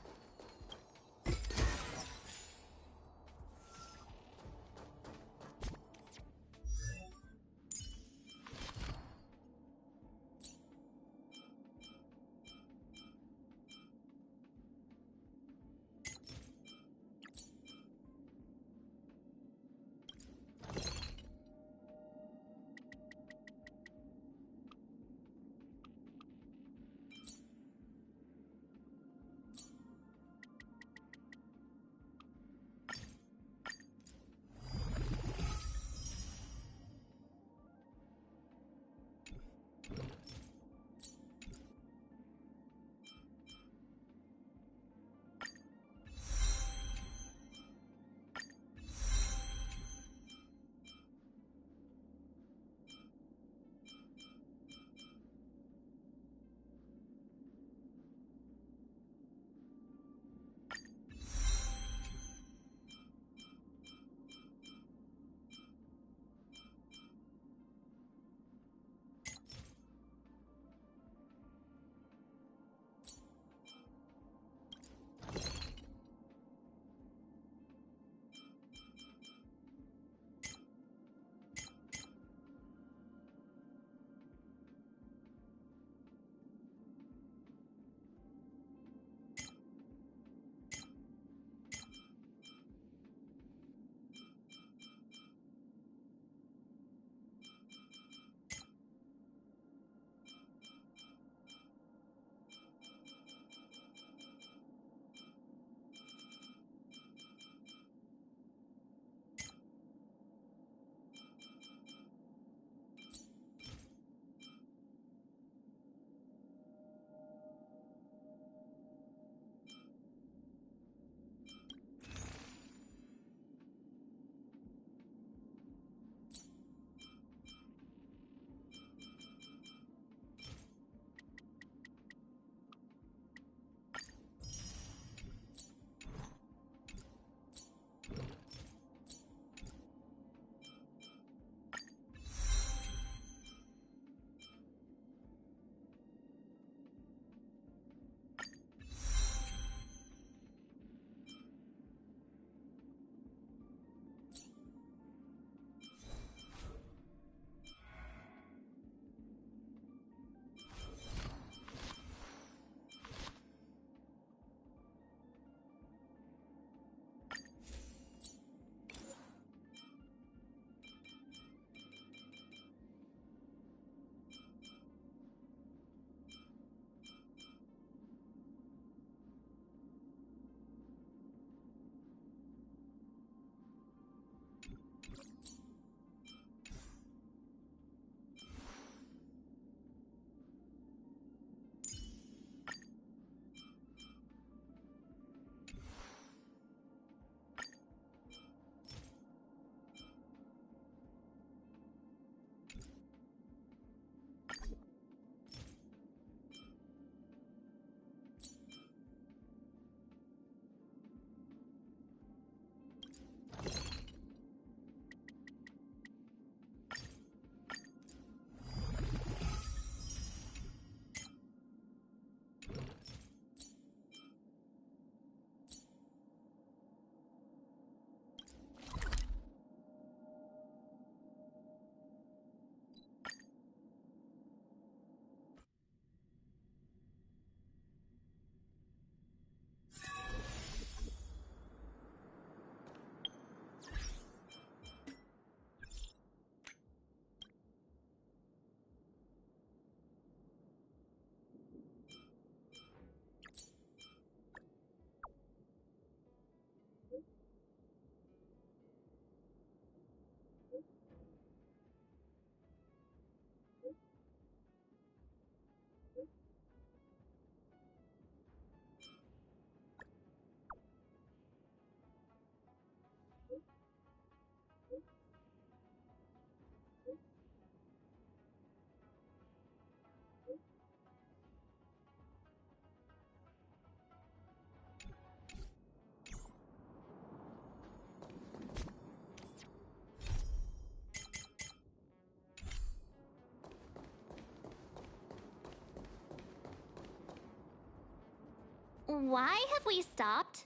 Why have we stopped?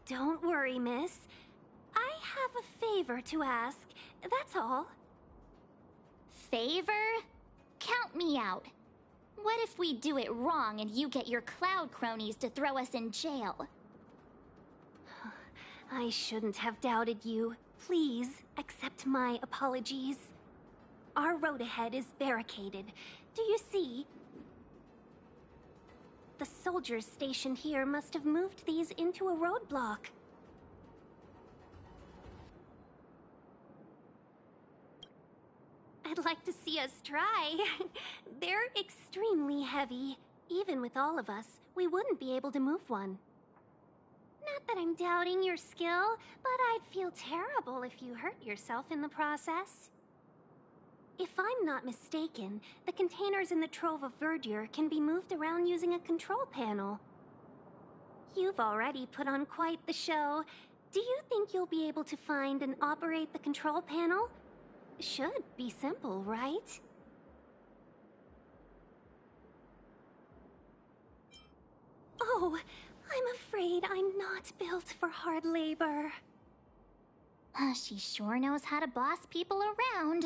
Don't worry, miss. I have a favor to ask, that's all. Favor? Count me out. What if we do it wrong and you get your cloud cronies to throw us in jail? I shouldn't have doubted you. Please, accept my apologies. Our road ahead is barricaded. Do you see? The soldiers stationed here must have moved these into a roadblock. I'd like to see us try. They're extremely heavy. Even with all of us, we wouldn't be able to move one. Not that I'm doubting your skill, but I'd feel terrible if you hurt yourself in the process. If I'm not mistaken, the containers in the Trove of Verdure can be moved around using a control panel. You've already put on quite the show. Do you think you'll be able to find and operate the control panel? Should be simple, right? Oh, I'm afraid I'm not built for hard labor. She sure knows how to boss people around.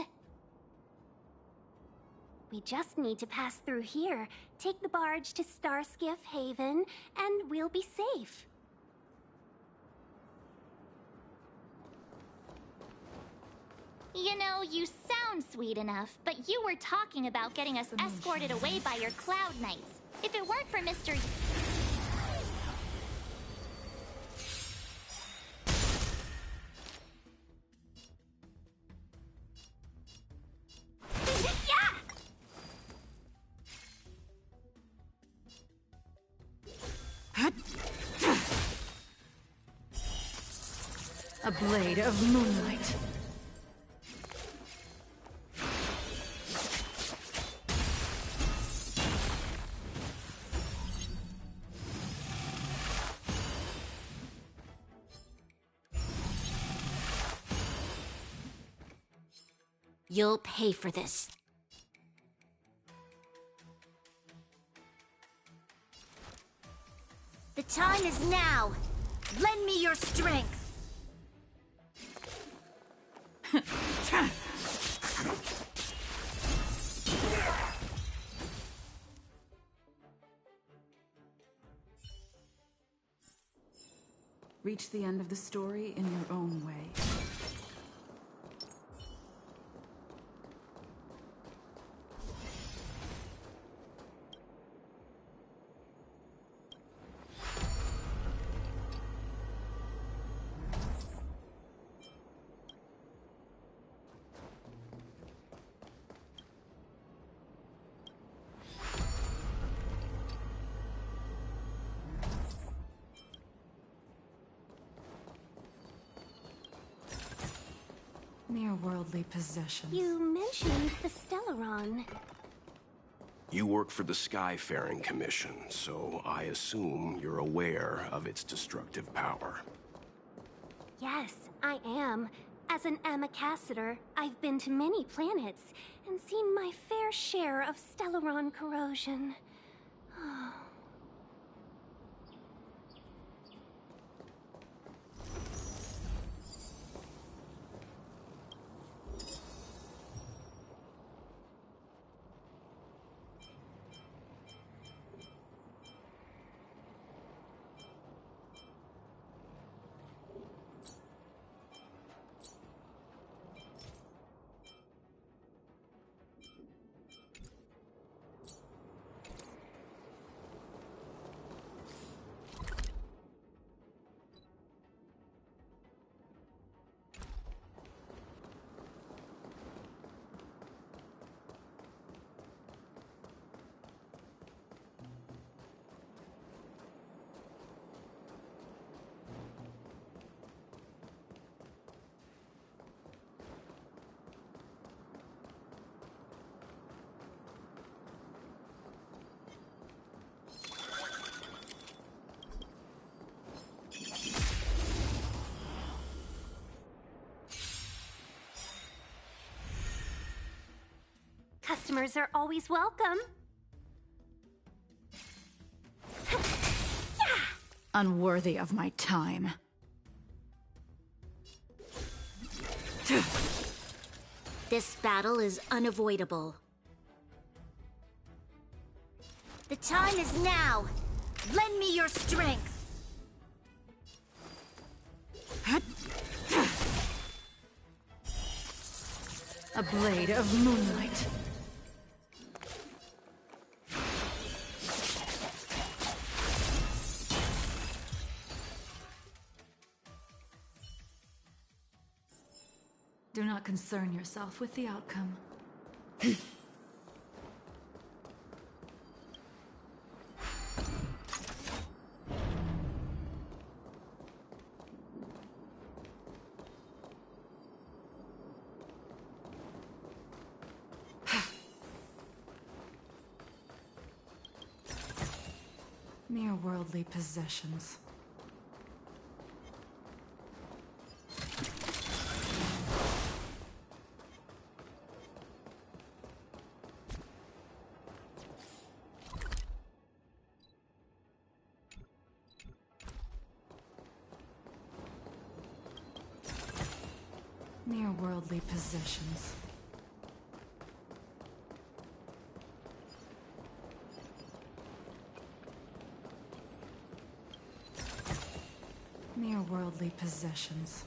We just need to pass through here, take the barge to Starskiff Haven, and we'll be safe. You know, you sound sweet enough, but you were talking about getting us escorted away by your Cloud Knights. If it weren't for Mr. A blade of moonlight. You'll pay for this. The time is now. Lend me your strength. Reach the end of the story in your own way. Mere worldly possessions. You mentioned the Stellaron. You work for the Skyfaring Commission, so I assume you're aware of its destructive power. Yes, I am. As an Amicassator, I've been to many planets and seen my fair share of Stellaron corrosion. Customers are always welcome. Unworthy of my time. This battle is unavoidable. The time is now. Lend me your strength. A blade of moonlight. Do not concern yourself with the outcome. Mere worldly possessions. Mere worldly possessions. Mere worldly possessions.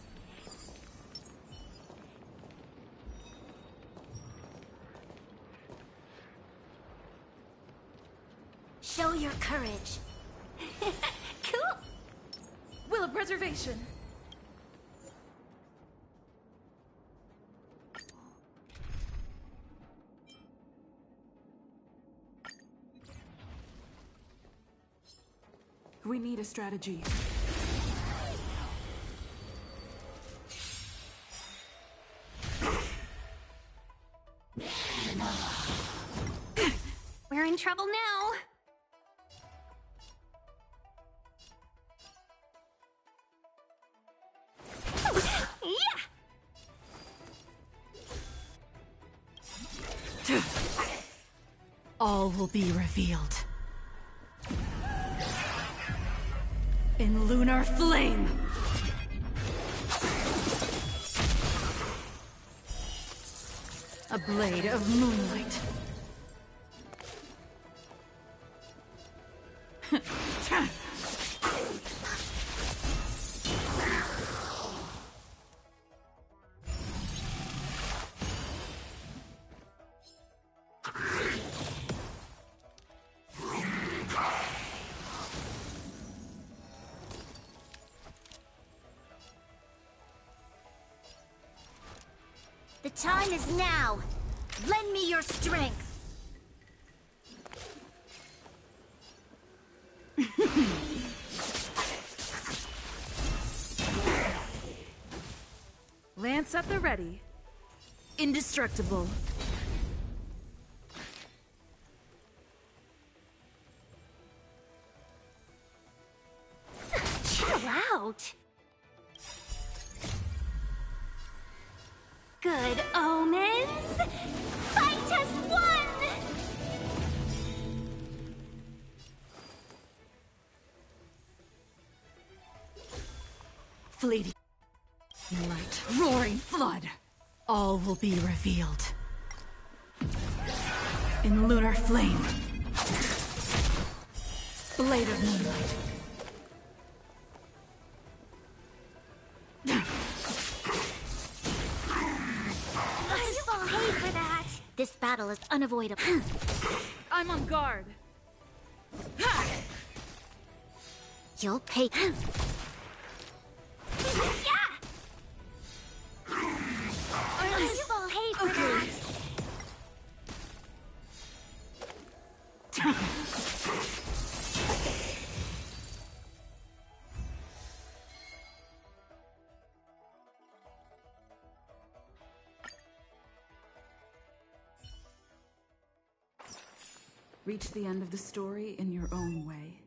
Show your courage. Cool! Will of preservation. We need a strategy. We're in trouble now. Yeah! All will be revealed. In lunar flame! A blade of moonlight. The time is now. Lend me your strength. Lance at the ready. Indestructible. Chill out. Good omens. Fight as one. Fleeting light, roaring flood. All will be revealed. In lunar flame. Blade of moonlight. Pay for that. This battle is unavoidable. I'm on guard. You'll pay. Yeah. Pay for that. Reach the end of the story in your own way.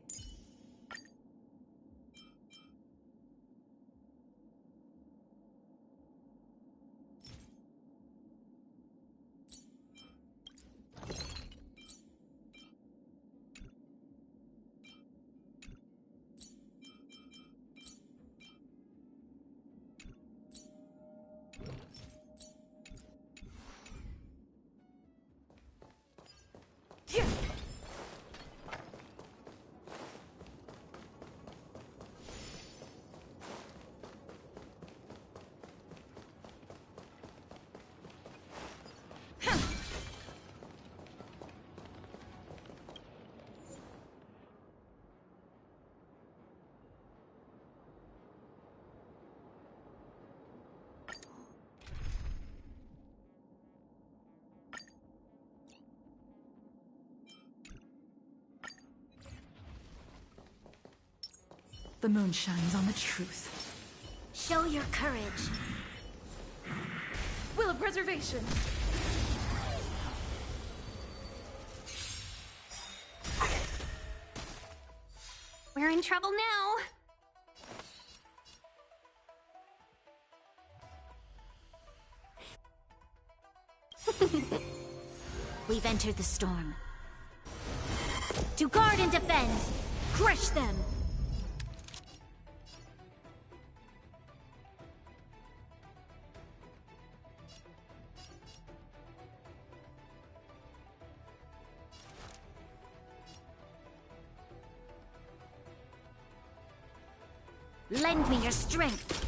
The moon shines on the truth. Show your courage. Will of preservation. We're in trouble now. We've entered the storm. To guard and defend! Crush them! Lend me your strength!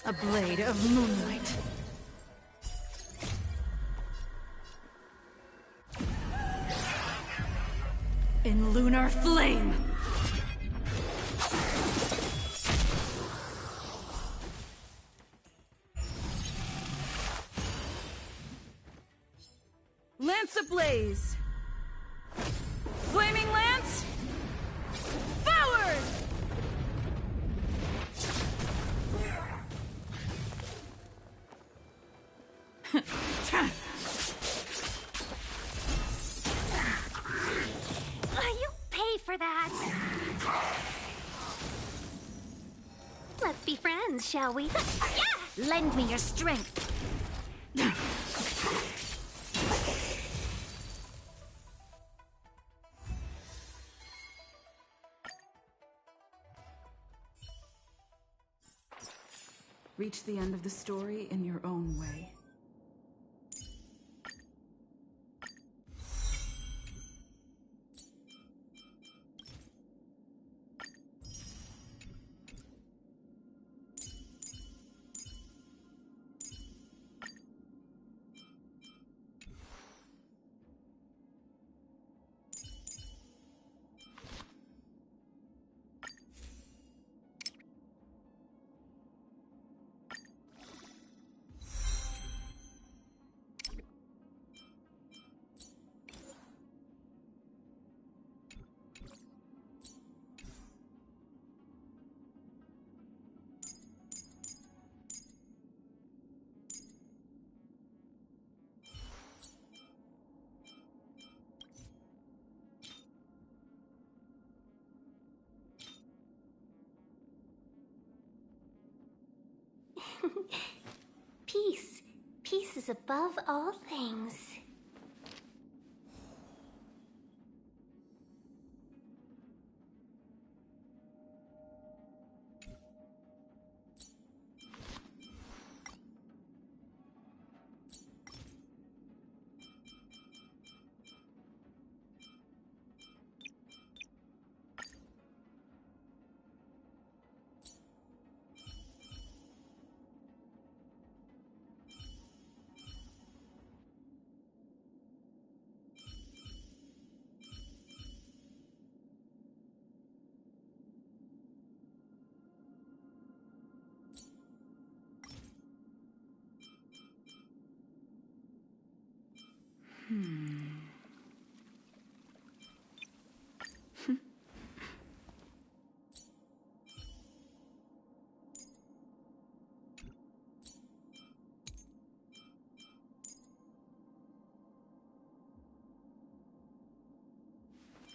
A blade of moonlight. In lunar flame! Lance ablaze! Flaming lance! Forward! You pay for that. Let's be friends, shall we? Yeah! Lend me your strength! Reach the end of the story in your own way. Peace. Peace is above all things.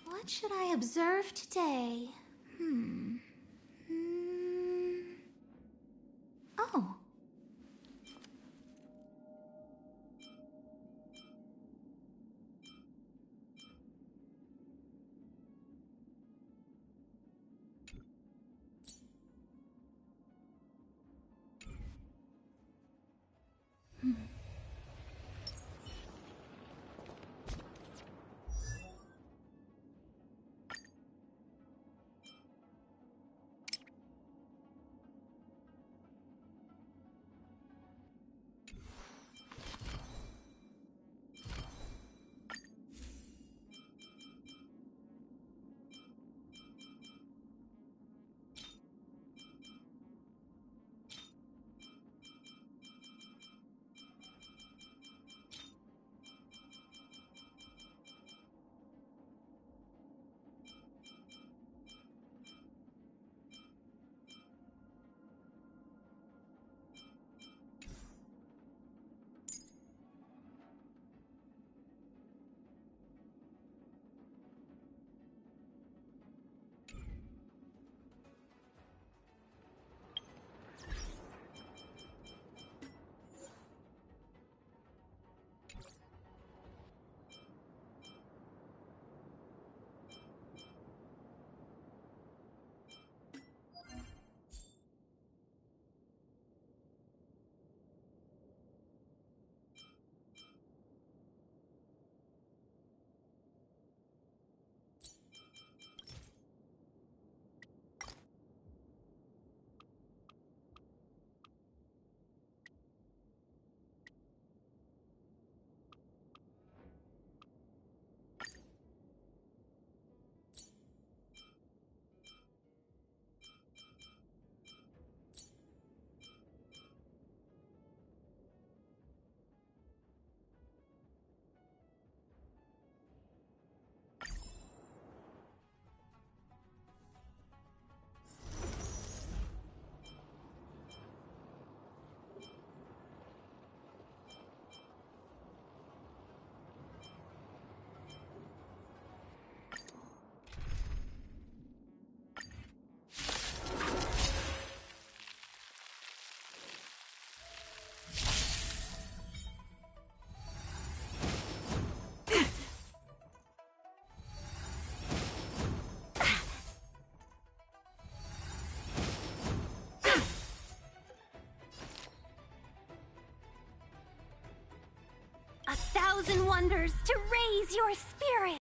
What should I observe today? Oh. 1,000 wonders to raise your spirit.